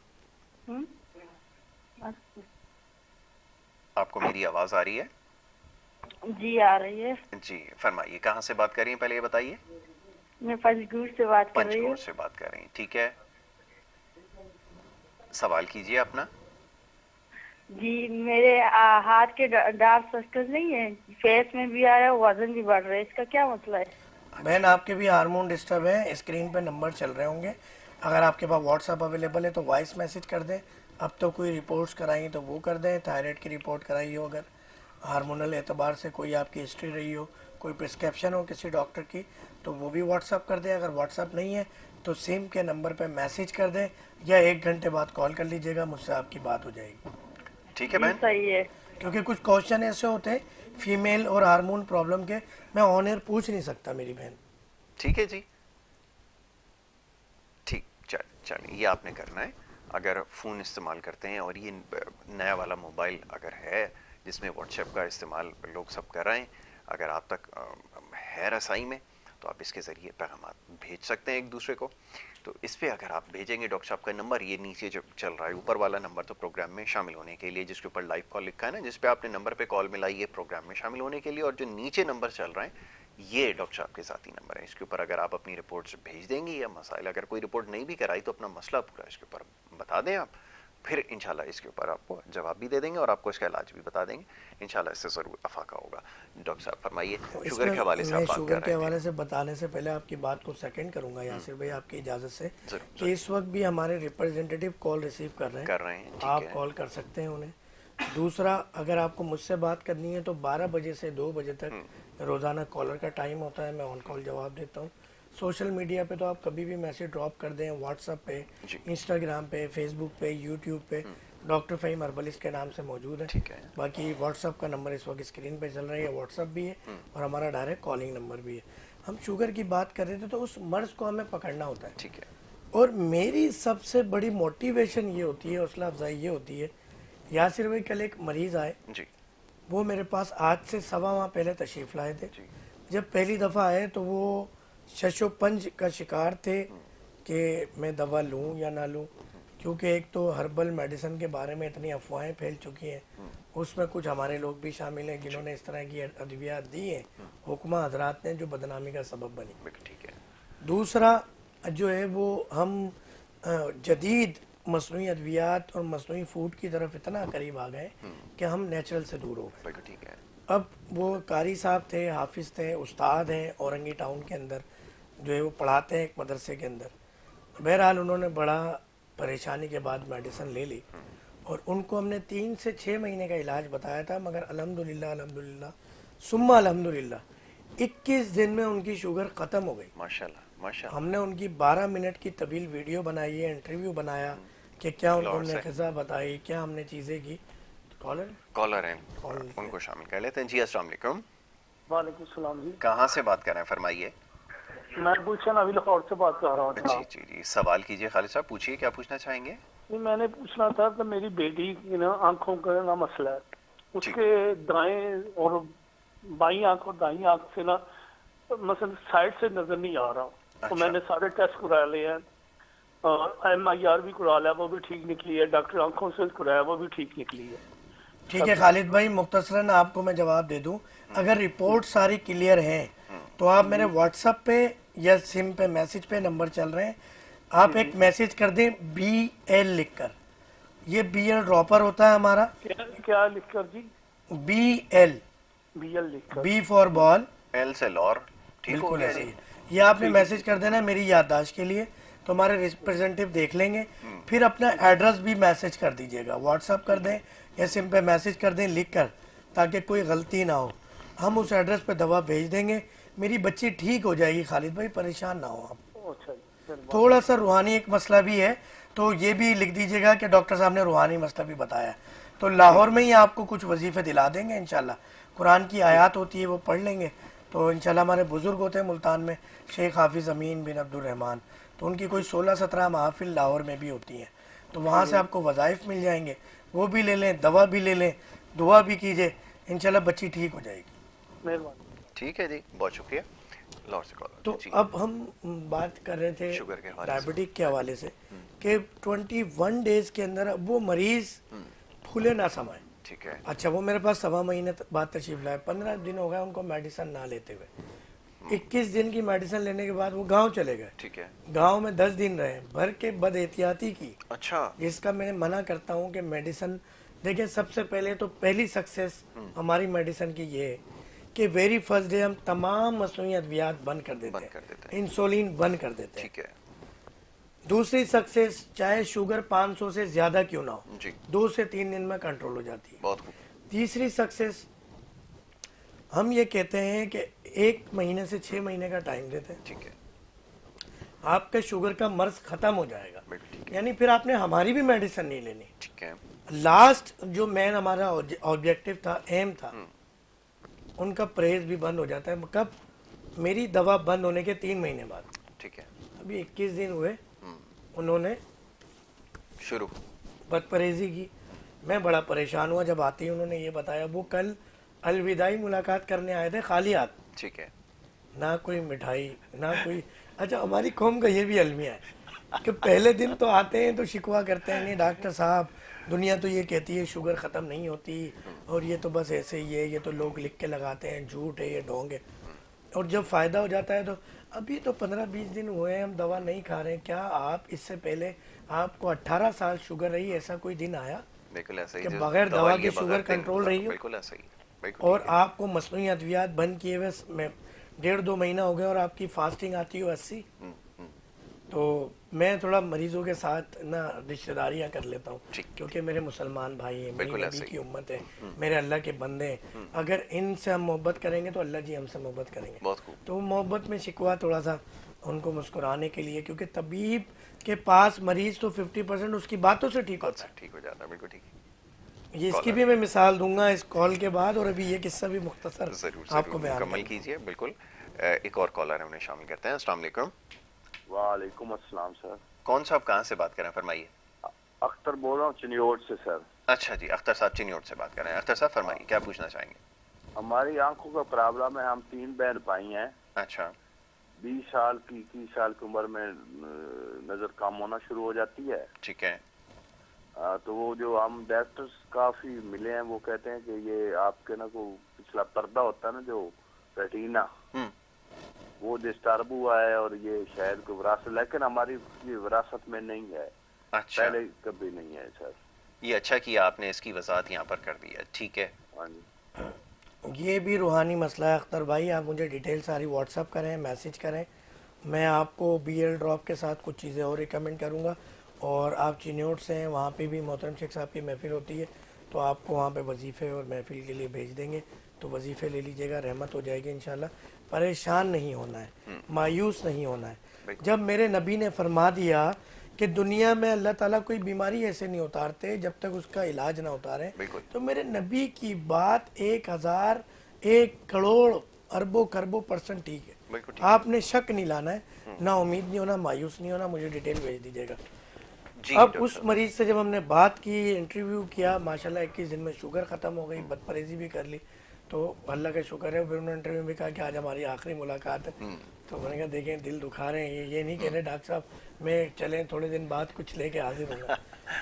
आपको मेरी आवाज़ आ रही है? जी आ रही है। जी, फरमाइए, कहाँ से बात कर रही हैं, पहले ये बताइए। मैं पंचगूर से बात कर रही हूँ। पंचकोर से बात कर रही हैं, ठीक है। सवाल कीजिए अपना। जी, मेरे हाथ के डार्क सर्कल्स नहीं है, फेस में भी आ रहा है, वजन भी बढ़ रहा है, इसका क्या मसला है? बहन, आपके भी हार्मोन डिस्टर्ब है, स्क्रीन पे नंबर चल रहे होंगे, अगर आपके पास व्हाट्सअप अवेलेबल है तो वॉइस मैसेज कर दें। अब तो कोई रिपोर्ट्स कराई तो वो कर दें, थायराइड की रिपोर्ट कराई हो, अगर हार्मोनल एतबार से कोई आपकी हिस्ट्री रही हो, कोई प्रिस्क्रिप्शन हो किसी डॉक्टर की, तो वो भी व्हाट्सअप कर दें। अगर व्हाट्सअप नहीं है तो सेम के नंबर पे मैसेज कर दें या 1 घंटे बाद कॉल कर लीजिएगा, मुझसे आपकी बात हो जाएगी। ठीक है जी बहन। सही है। क्योंकि कुछ क्वेश्चन ऐसे होते हैं फीमेल और हार्मोन प्रॉब्लम के, मैं ऑन एयर पूछ नहीं सकता मेरी बहन। ठीक है जी, ठीक। चलिए, ये आपने करना है। अगर फ़ोन इस्तेमाल करते हैं और ये नया वाला मोबाइल अगर है जिसमें व्हाट्सएप का इस्तेमाल लोग सब कर रहे हैं, अगर आप तक है रसाई में, तो आप इसके ज़रिए पैगाम भेज सकते हैं एक दूसरे को। तो इस पर अगर आप भेजेंगे, डॉक्टर साहब का नंबर ये नीचे जो चल रहा है, ऊपर वाला नंबर तो प्रोग्राम में शामिल होने के लिए, जिसके ऊपर लाइव कॉल लिखा है ना, जिस पे आपने नंबर पे कॉल मिलाई, ये प्रोग्राम में शामिल होने के लिए, और जो नीचे नंबर चल रहा है ये डॉक्टर साहब के साथी नंबर है। इसके ऊपर अगर आप अपनी रिपोर्ट्स भेज देंगी या मसाइल, अगर कोई रिपोर्ट नहीं भी कराई तो अपना मसला पूरा इसके ऊपर बता दें आप, फिर इंशाल्लाह इसके ऊपर आपको जवाब भी दे देंगे और आपको इसका इलाज भी बता देंगे। इंशाल्लाह इससे ज़रूर अफाका होगा। डॉक्टर साहब फरमाइए, शुगर के हवाले से मैं आप बात शुगर कर के रहे थे। हवाले से बताने से पहले आपकी बात को सेकंड करूंगा यासिर भाई, आपकी इजाज़त से, ज़रूर कि इस वक्त भी हमारे रिप्रेजेंटेटिव कॉल रिसीव कर रहे हैं, ठीक आप है। कॉल कर सकते हैं उन्हें। दूसरा, अगर आपको मुझसे बात करनी है तो 12 बजे से 2 बजे तक रोज़ाना कॉलर का टाइम होता है, मैं ऑन कॉल जवाब देता हूँ। सोशल मीडिया पे तो आप कभी भी मैसेज ड्रॉप कर दें, व्हाट्सएप पे, जी। इंस्टाग्राम पे, फेसबुक पे, यूट्यूब पे, डॉक्टर फ़हीम हर्बलिस्ट के नाम से मौजूद है। ठीक है। बाकी व्हाट्सएप का नंबर इस वक्त स्क्रीन पे चल रहा है, व्हाट्सएप भी है और हमारा डायरेक्ट कॉलिंग नंबर भी है। हम शुगर की बात कर रहे थे, तो उस मर्ज़ को हमें पकड़ना होता है। ठीक है। और मेरी सबसे बड़ी मोटिवेशन ये होती है, हौसला अफजाई ये होती है, यासिर भाई कल एक मरीज़ आए, जी। वो मेरे पास आज से 1.25 माह पहले तशरीफ़ लाए थे। जब पहली दफ़ा आए तो वो शशोपंज का शिकार थे कि मैं दवा लूं या ना लूं, क्योंकि एक तो हर्बल मेडिसिन के बारे में इतनी अफवाहें फैल चुकी हैं, उसमें कुछ हमारे लोग भी शामिल हैं जिन्होंने इस तरह की अद्वियात दी हैं हुक्मा हजरात ने, जो बदनामी का सबब बनी। ठीक है। दूसरा जो है वो हम जदीद मसनूई अद्वियात और मसनूई फूड की तरफ इतना करीब आ गए कि हम नेचुरल से दूर हो गए। बिल्कुल ठीक है। अब वो कारी साहब थे, हाफिज थे, उस्ताद हैं औरंगी टाउन के अंदर, जो है वो पढ़ाते हैं एक मदरसे के अंदर। बहरहाल उन्होंने बड़ा परेशानी के बाद मेडिसिन ले ली और उनको हमने 3 से 6 महीने का इलाज बताया था, मगर अल्हम्दुलिल्लाह अल्हम्दुलिल्लाह सुम्मा अल्हम्दुलिल्लाह 21 दिन में उनकी शुगर ख़त्म हो गई। माशाल्लाह माशाल्लाह। हमने उनकी 12 मिनट की तवील वीडियो बनाई है, इंटरव्यू बनाया कि क्या उन्होंने क़ज़ा बताई, क्या हमने चीज़ें की। कॉलर हैं, उनको शामिल कर लेते हैं। जी अस्सलाम वालेकुम। वालेकुम सलाम जी। कहाँ से बात कर रहे हैं, फरमाइए। मैं गुलशन अभी लाहौर से बात कर रहा था। जी जी जी, सवाल कीजिए खालिद साहब, पूछिए क्या पूछना चाहेंगे। जी मैंने पूछना था कि मेरी बेटी की ना आंखों का ना मसला है, उसके दाएं और बाईं आंख और दाईं आंख से ना मतलब साइड से नजर नहीं आ रहा। तो मैंने सारे टेस्ट करा लिए हैं, MIR भी करा लिया, वो भी ठीक निकली है, डॉक्टर आंखों से कराया, वो भी ठीक निकली है। ठीक है खालिद भाई, मुख्तसरन आपको मैं जवाब दे दूं, अगर रिपोर्ट सारी क्लियर है तो आप मेरे व्हाट्सएप पे या सिम पे मैसेज पे नंबर चल रहे हैं, आप एक मैसेज कर दें BL लिखकर। ये BL ड्रॉपर होता है हमारा। क्या लिखकर जी? BL लिखकर, B फॉर बॉल, L से लॉर। ठीक हो बिल्कुल गया ऐसे जी। ही। ये आपने मैसेज कर देना मेरी याददाश्त के लिए, तो हमारे रिप्रेजेंटेटिव देख लेंगे। फिर अपना एड्रेस भी मैसेज कर दीजिएगा, व्हाट्सअप कर दें या सिम पे मैसेज कर दें लिख कर, ताकि कोई गलती ना हो। हम उस एड्रेस पे दवा भेज देंगे, मेरी बच्ची ठीक हो जाएगी। खालिद भाई परेशान ना हो आप। थोड़ा सा रूहानी एक मसला भी है, तो ये भी लिख दीजिएगा कि डॉक्टर साहब ने रूहानी मसला भी बताया, तो लाहौर में ही आपको कुछ वजीफे दिला देंगे इंशाल्लाह। कुरान की आयत होती है वो पढ़ लेंगे, तो इंशाल्लाह हमारे बुजुर्ग होते हैं मुल्तान में, शेख हाफिज़ अमीन बिन अब्दुर्रहमान, तो उनकी कोई 16-17 महफिल लाहौर में भी होती हैं, तो वहाँ से आपको वज़ाइफ मिल जाएंगे, वो भी ले लें, दवा भी ले लें, दुआ भी कीजिए, इंशाल्लाह बच्ची ठीक हो जाएगी। मेहरबानी। ठीक है जी, बहुत शुक्रिया। लाहौर से कॉल। तो अब हम बात कर रहे थे शुगर के हवाले डायबिटिक के हवाले से कि 21 डेज के अंदर वो मरीज फूले ना समाए। ठीक है। अच्छा, वो मेरे पास 1.25 महीने बाद तशरीफ लाए, 15 दिन हो गए उनको मेडिसिन ना लेते हुए। 21 दिन की मेडिसिन लेने के बाद वो गांव चले गए। ठीक है। गांव में 10 दिन रहे, भर के बदएहतियाती की। अच्छा। जिसका मैंने मना करता हूँ कि मेडिसिन, देखिए सबसे पहले तो पहली सक्सेस हमारी मेडिसिन की ये है कि वेरी फर्स्ट डे हम तमाम मसनूई अद्वियात बंद कर देते हैं, इंसुलिन बंद कर देते हैं। ठीक है। दूसरी सक्सेस, चाहे शुगर 500 से ज्यादा क्यों ना हो, जी। 2 से 3 दिन में कंट्रोल हो जाती है। बहुत खूब। तीसरी सक्सेस, हम ये कहते हैं कि 1 महीने से 6 महीने का टाइम देते हैं। ठीक है। आपका शुगर का मर्ज खत्म हो जाएगा, ठीक है। यानी फिर आपने हमारी भी मेडिसिन नहीं लेनी। ठीक है। लास्ट जो मेन हमारा ऑब्जेक्टिव था, एम था, उनका परहेज भी बंद हो जाता है। कब? मेरी दवा बंद होने के 3 महीने बाद। ठीक है। अभी 21 दिन हुए, उन्होंने शुरू बदपरहेजी की। मैं बड़ा परेशान हुआ जब आते ही उन्होंने ये बताया। वो कल अलविदाई मुलाकात करने आए थे खाली हाथ। ठीक है। ना कोई मिठाई ना कोई। अच्छा, हमारी कौम का ये भी अलमिया है कि पहले दिन तो आते हैं तो शिकवा करते हैं, नहीं डॉक्टर साहब दुनिया तो ये कहती है शुगर ख़त्म नहीं होती, और ये तो बस ऐसे ही है, ये तो लोग लिख के लगाते हैं, झूठ है, ये ढोंग है। और जब फ़ायदा हो जाता है तो अभी तो 15-20 दिन हुए हैं हम दवा नहीं खा रहे हैं। क्या आप इससे पहले आपको 18 साल शुगर रही, ऐसा कोई दिन आया बिल्कुल ऐसा ही कि बगैर दवा के शुगर कंट्रोल रही हो? बिल्कुल ऐसा ही। और आपको मसनूई अद्वियात बंद किए हुए 1.5-2 महीना हो गया और आपकी फास्टिंग आती हो 80। तो मैं थोड़ा मरीजों के साथ ना रिश्तेदारियां कर लेता हूँ, क्योंकि मेरे मुसलमान भाई हैं, मेरी नबी की उम्मत है, मेरे अल्लाह के बंदे हैं। अगर इनसे हम मोहब्बत करेंगे तो अल्लाह जी हमसे मोहब्बत करेंगे। तो मोहब्बत में शिकवा थोड़ा सा उनको मुस्कुराने के लिए, क्योंकि तबीब के पास मरीज तो 50% उसकी बातों से ठीक होता है, ठीक हो जाता है। बिल्कुल ठीक। ये इसकी भी मैं मिसाल दूंगा इस कॉल के बाद, और अभी ये किस्सा भी मुख्तसर आपको बयान मुकम्मल कीजिए। बिल्कुल। एक और कॉलर है, उन्हें शामिल करते हैं। अस्सलाम वालेकुम। वालेकुम अस्सलाम सर। कौन साहब, कहाँ से बात कर रहे हैं, फरमाइए। अख्तर बोल रहा हूँ चिन्योट से सर। अच्छा जी, अख्तर साहब चिन्योट से बात कर रहे हैं। अख्तर साहब फरमाइए, क्या पूछना चाहेंगे? हमारी आंखों का प्रॉब्लम है, हम 3 बहन भाई हैं। अच्छा 20 साल की 21 साल की उम्र में नजर कम होना शुरू हो जाती है। ठीक है। तो वो जो हम डॉक्टर्स काफी मिले हैं, वो कहते हैं कि ये आपके ना को पिछला पर्दा होता है ना जो रेटिना, वो डिस्टर्ब हुआ है और ये शायद को विरासत, लेकिन हमारी ये विरासत में नहीं है। अच्छा, पहले कभी नहीं है सर। ये अच्छा किया आपने इसकी वजाहत यहाँ पर कर दी है। ठीक है। हाँ जी। ये भी रूहानी मसला है अख्तर भाई, आप मुझे डिटेल सारी व्हाट्सअप करें, मैसेज करें, मैं आपको BL ड्रॉप के साथ कुछ चीज़ें और रिकमेंड करूँगा। और आप चिन्योट से हैं, वहाँ पे भी मोहतरम शेख साहब की महफिल होती है, तो आपको वहाँ पे वजीफ़े और महफिल के लिए भेज देंगे, तो वजीफ़े ले लीजिएगा, रहमत हो जाएगी इंशाल्लाह। परेशान नहीं होना है, मायूस नहीं होना है। जब मेरे नबी ने फरमा दिया कि दुनिया में अल्लाह ताला कोई बीमारी ऐसे नहीं उतारते जब तक उसका इलाज ना उतारे, तो मेरे नबी की बात 1000 1 करोड़ अरबों खरबों % ठीक है। आपने शक नहीं लाना है, ना उम्मीद नहीं होना, मायूस नहीं होना। मुझे डिटेल भेज दीजिएगा। अब उस मरीज से जब हमने बात की, इंटरव्यू किया, माशाल्लाह 21 दिन में शुगर ख़त्म हो गई, बदपरहेजी भी कर ली, तो अल्लाह का शुक्र है। फिर उन्होंने इंटरव्यू में कहा कि आज हमारी आखिरी मुलाकात है। तो मैंने कहा देखें दिल दुखा रहे हैं, ये नहीं कह रहे डॉक्टर साहब मैं चलें थोड़े दिन बाद कुछ लेके हाजिर हूँगा।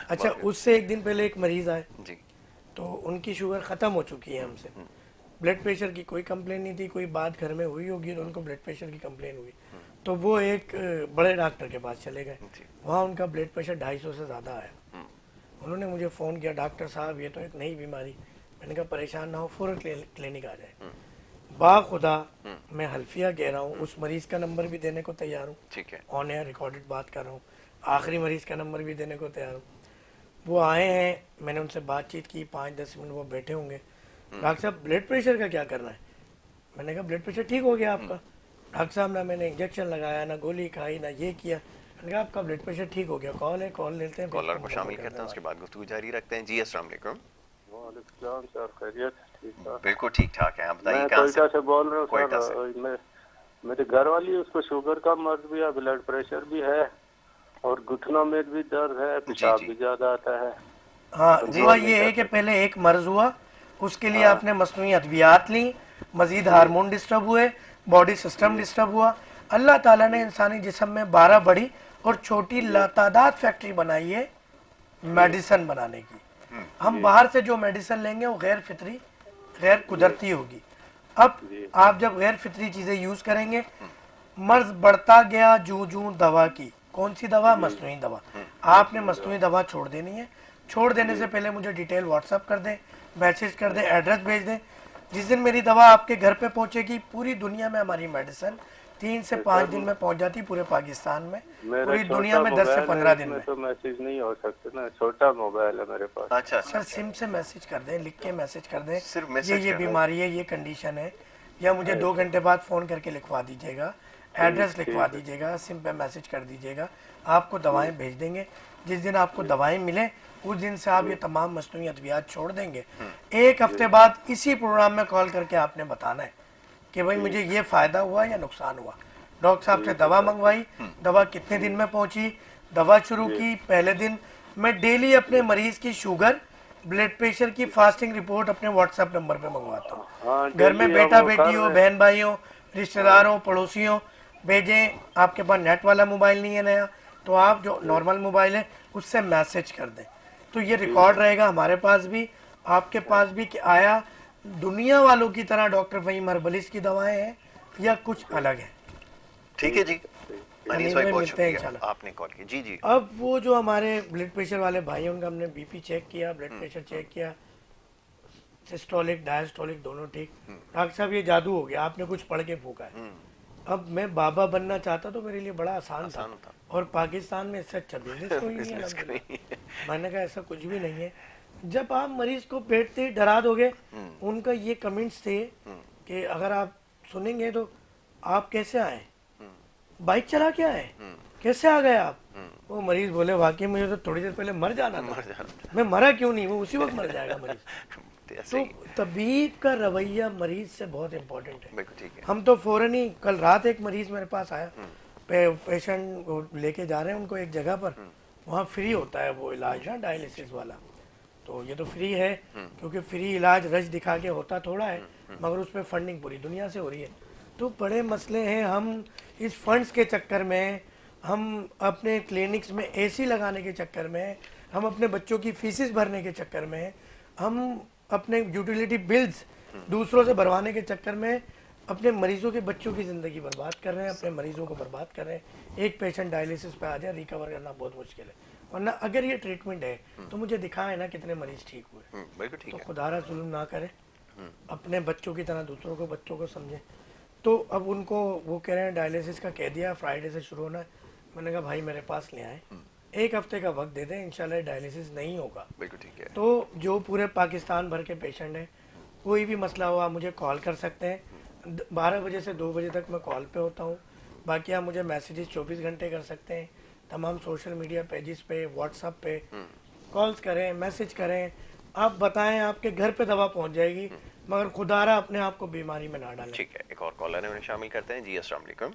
अच्छा, उससे 1 दिन पहले एक मरीज़ आए, तो उनकी शुगर ख़त्म हो चुकी है हमसे, ब्लड प्रेशर की कोई कंप्लेन नहीं थी, कोई बात घर में हुई होगी तो उनको ब्लड प्रेशर की कंप्लेन हुई, तो वो एक बड़े डॉक्टर के पास चले गए। वहाँ उनका ब्लड प्रेशर 250 से ज़्यादा आया। उन्होंने मुझे फ़ोन किया, डॉक्टर साहब ये तो एक नई बीमारी। मैंने कहा परेशान ना हो, फ़ौरन क्लिनिक आ जाए। बाखुदा मैं हल्फिया कह रहा हूँ, उस मरीज़ का नंबर भी देने को तैयार हूँ, ठीक है, ऑन एयर रिकॉर्डेड बात कर रहा हूँ, आखिरी मरीज़ का नंबर भी देने को तैयार हूँ। वो आए हैं, मैंने उनसे बातचीत की, 5-10 मिनट वो बैठे होंगे। डॉक्टर साहब ब्लड प्रेशर का क्या करना है? मैंने कहा ब्लड प्रेशर ठीक हो गया आपका। डॉक्टर साहब ना मैंने इंजेक्शन लगाया, ना गोली खाई, ना ये किया। मैंने कहा आपका ब्लड प्रेशर ठीक हो गया। कॉल है, कॉल लेते हैं, कॉलर को शामिल करते हैं, उसके बाद गुफ्तगू जारी रखते हैं। जी अस्सलाम वालेकुम। वालेकुम सर, खैरियत? ठीक है, बिल्कुल ठीक ठाक है। आप बताइए मैं कहाँ कोयटा से बोल रहा हूँ सर। मैं मेरे घर वाली उसको शुगर का मर्ज भी है, ब्लड प्रेशर भी है और घुटनों में भी दर्द है, पेशाब भी ज्यादा आता है। हाँ जी, ये है कि पहले एक मर्ज हुआ, उसके लिए आपने मसनूई अद्वियात ली, मजीद हार्मोन डिस्टर्ब हुए, बॉडी सिस्टम डिस्टर्ब हुआ। अल्लाह ताला ने इंसानी जिस्म में 12 बड़ी और छोटी लातादाद फैक्ट्री बनाई है मेडिसिन बनाने की। हम बाहर से जो मेडिसिन लेंगे वो गैर फितरी, गैर कुदरती होगी। अब आप जब गैर फितरी चीज़ें यूज़ करेंगे, मर्ज बढ़ता गया जूं जूं दवा की। कौन सी दवा? मसनूई दवा। आपने मसनूई दवा छोड़ देनी है। छोड़ देने से पहले मुझे डिटेल व्हाट्सअप कर दें, मैसेज कर दें, एड्रेस भेज दें। जिस दिन मेरी दवा आपके घर पे पहुंचेगी, पूरी दुनिया में हमारी मेडिसिन 3 से 5 दिन में पहुंच जाती, पूरे पाकिस्तान में, पूरी दुनिया में 10 से 15 दिन में। तो मैसेज नहीं हो सकते ना, छोटा मोबाइल है मेरे पास। अच्छा सर, सिम से मैसेज कर दें, लिख के मैसेज कर दें, ये बीमारी है, ये कंडीशन है, या मुझे 2 घंटे बाद फ़ोन करके लिखवा दीजिएगा, एड्रेस लिखवा दीजिएगा, सिम पे मैसेज कर दीजिएगा, आपको दवाएं भेज देंगे। जिस दिन आपको दवाएं मिले उस दिन से आप ये तमाम मसनूई अद्वियात छोड़ देंगे। 1 हफ्ते बाद इसी प्रोग्राम में कॉल करके आपने बताना है कि भाई मुझे ये फ़ायदा हुआ या नुकसान हुआ। डॉक्टर साहब से दवा मंगवाई, दवा कितने दिन में पहुंची, दवा शुरू की पहले दिन। मैं डेली अपने मरीज़ की शुगर, ब्लड प्रेशर की फास्टिंग रिपोर्ट अपने व्हाट्सएप नंबर पे मंगवाता हूँ। घर में बेटा बेटी हो, बहन भाई हो, रिश्तेदारों, पड़ोसियों भेजें। आपके पास नेट वाला मोबाइल नहीं है नया, तो आप जो नॉर्मल मोबाइल है उससे मैसेज कर दें, तो ये रिकॉर्ड रहेगा हमारे पास भी, आपके पास भी, कि आया दुनिया वालों की तरह डॉक्टर फहीम हर्बलिस्ट की दवाएं हैं या कुछ अलग है। ठीक है जी, अनीस भाई बहुत शुक्रिया, आपने कॉल की। जी जी। अब वो जो हमारे ब्लड प्रेशर वाले भाई हैं, उनका हमने BP चेक किया, ब्लड प्रेशर चेक किया, सिस्टोलिक डायस्टोलिक दोनों ठीक। डॉक्टर साहब ये जादू हो गया, आपने कुछ पढ़ के फूका है। अब मैं बाबा बनना चाहता तो मेरे लिए बड़ा आसान था, और पाकिस्तान में इससे अच्छा बिजनेस कोई नहीं है। मैंने कहा ऐसा कुछ भी नहीं है। जब आप मरीज को बैठते ही डरा दोगे, उनका ये कमेंट्स थे कि अगर आप सुनेंगे तो आप कैसे आए, बाइक चला के आए, कैसे आ गए आप? वो मरीज बोले वाकई मुझे तो थोड़ी देर पहले मर जाना था, मैं मरा क्यों नहीं, वो उसी वक्त मर जाएगा मरीज। तो तबीब का रवैया मरीज से बहुत इम्पोर्टेंट है। हम तो फौरन ही, कल रात एक मरीज मेरे पास आया, पेशेंट को लेके जा रहे हैं उनको एक जगह पर, वहाँ फ्री होता है वो इलाज ना, डायलिसिस वाला, तो ये तो फ्री है, क्योंकि फ्री इलाज रज दिखा के होता थोड़ा है, मगर उस पर फंडिंग पूरी दुनिया से हो रही है। तो बड़े मसले हैं। हम इस फंड्स के चक्कर में, हम अपने क्लिनिक्स में एसी लगाने के चक्कर में, हम अपने बच्चों की फीसिस भरने के चक्कर में, हम अपने यूटिलिटी बिल्स दूसरों से भरवाने के चक्कर में अपने मरीजों के बच्चों की ज़िंदगी बर्बाद कर रहे हैं, अपने मरीजों को बर्बाद कर रहे हैं। एक पेशेंट डायलिसिस पे आ जाए, रिकवर करना बहुत मुश्किल है। वरना अगर ये ट्रीटमेंट है तो मुझे दिखाए ना कितने मरीज ठीक हुए। बिल्कुल ठीक तो है। खुदारा जुल्म ना करे, अपने बच्चों की तरह दूसरों को बच्चों को समझे। तो अब उनको वो कह रहे हैं डायलिसिस का कह दिया, फ्राइडे से शुरू होना है। मैंने कहा भाई मेरे पास ले आए, 1 हफ्ते का वक्त दे दें, इंशाल्लाह डायलिसिस नहीं होगा। बिल्कुल ठीक है। तो जो पूरे पाकिस्तान भर के पेशेंट हैं, कोई भी मसला हो आप मुझे कॉल कर सकते हैं। 12 बजे से 2 बजे तक मैं कॉल पे होता हूँ। बाकी आप मुझे मैसेजेस 24 घंटे कर सकते हैं। तमाम सोशल मीडिया पेजेस पे, व्हाट्सएप पे कॉल्स करें, मैसेज करें। आप बताएं, आपके घर पे दवा पहुंच जाएगी, मगर खुदारा अपने आप को बीमारी में ना डालें। ठीक है, एक और कॉलर है, उन्हें शामिल करते हैं। जी अस्सलाम वालेकुम।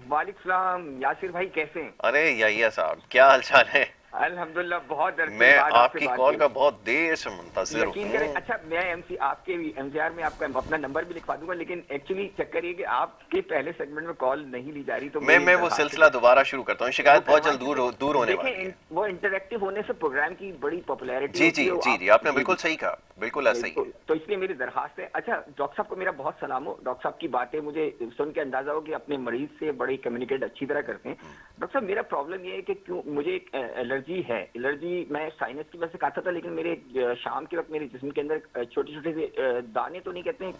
वालेकुम सलाम। यासिर भाई कैसे हैं? अरे याहिया साहब, क्या हाल चाल है? अल्हम्दुलिल्लाह, बहुत अरसे मैं बाद आपकी कॉल का बहुत देर से मुंतज़िर हूँ। यकीन करें। अच्छा, मैं आपके एमसीआर में आपका अपना नंबर भी लिखवा दूंगा, लेकिन एक्चुअली चक्कर ये कि आपके पहले सेगमेंट में कॉल नहीं ली जा रही। तो मैं वो सिलसिला दोबारा शुरू करता हूँ। शिकायत बहुत जल्द दूर होने वाली है। वो इंटरेक्टिव होने से प्रोग्राम की बड़ी पॉपुलैरिटी। जी जी जी जी, आपने बिल्कुल सही कहा, बिल्कुल ऐसा ही है। तो इसलिए मेरी दरखास्त है। अच्छा, डॉक्टर साहब को मेरा बहुत सलाम हो। डॉक्टर साहब की बातें मुझे सुन के अंदाजा हो कि अपने मरीज से बड़ी कम्युनिकेट अच्छी तरह करते हैं। डॉक्टर साहब, मेरा प्रॉब्लम ये है कि क्यों मुझे एक एलर्जी है। एलर्जी मैं साइनस की वजह से खाता था, लेकिन मेरे शाम के वक्त मेरे जिस्म के अंदर छोटे छोटे से दाने तो नहीं कहते हैं,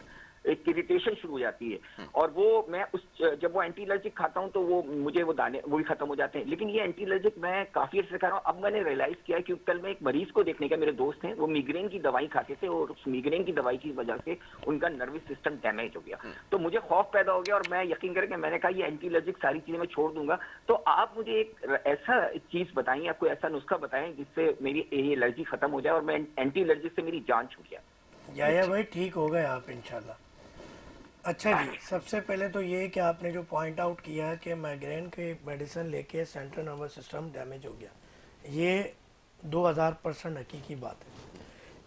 एक इरिटेशन शुरू हो जाती है। और वो मैं जब वो एंटी एलर्जिक खाता हूं तो वो मुझे वो दाने वो भी खत्म हो जाते हैं। लेकिन ये एंटी एलर्जिक मैं काफी अर्से खा रहा हूँ। अब मैंने रियलाइज किया कि कल मैं एक मरीज को देखने का, मेरे दोस्त हैं, वो मिग्रेन की दवाई खाते थे और उस मिग्रेन की दवाई की वजह से उनका नर्वस सिस्टम डैमेज हो गया। तो मुझे खौफ पैदा हो गया और मैं यकीन करें कि मैंने कहा ये एंटी एलर्जिक सारी चीजें मैं छोड़ दूंगा। तो आप मुझे एक ऐसा चीज बताएं या कोई ऐसा नुस्खा बताएं जिससे मेरी ये एलर्जी खत्म हो जाए और मैं एंटी एलर्जिक से मेरी जान छूट जाए। या भाई ठीक हो गए आप इंशाल्लाह। अच्छा जी, सबसे पहले तो ये कि आपने जो पॉइंट आउट किया कि माइग्रेन के मेडिसिन लेके सेंट्रल नर्वस सिस्टम डैमेज हो गया, ये 2000% हकीकी बात है।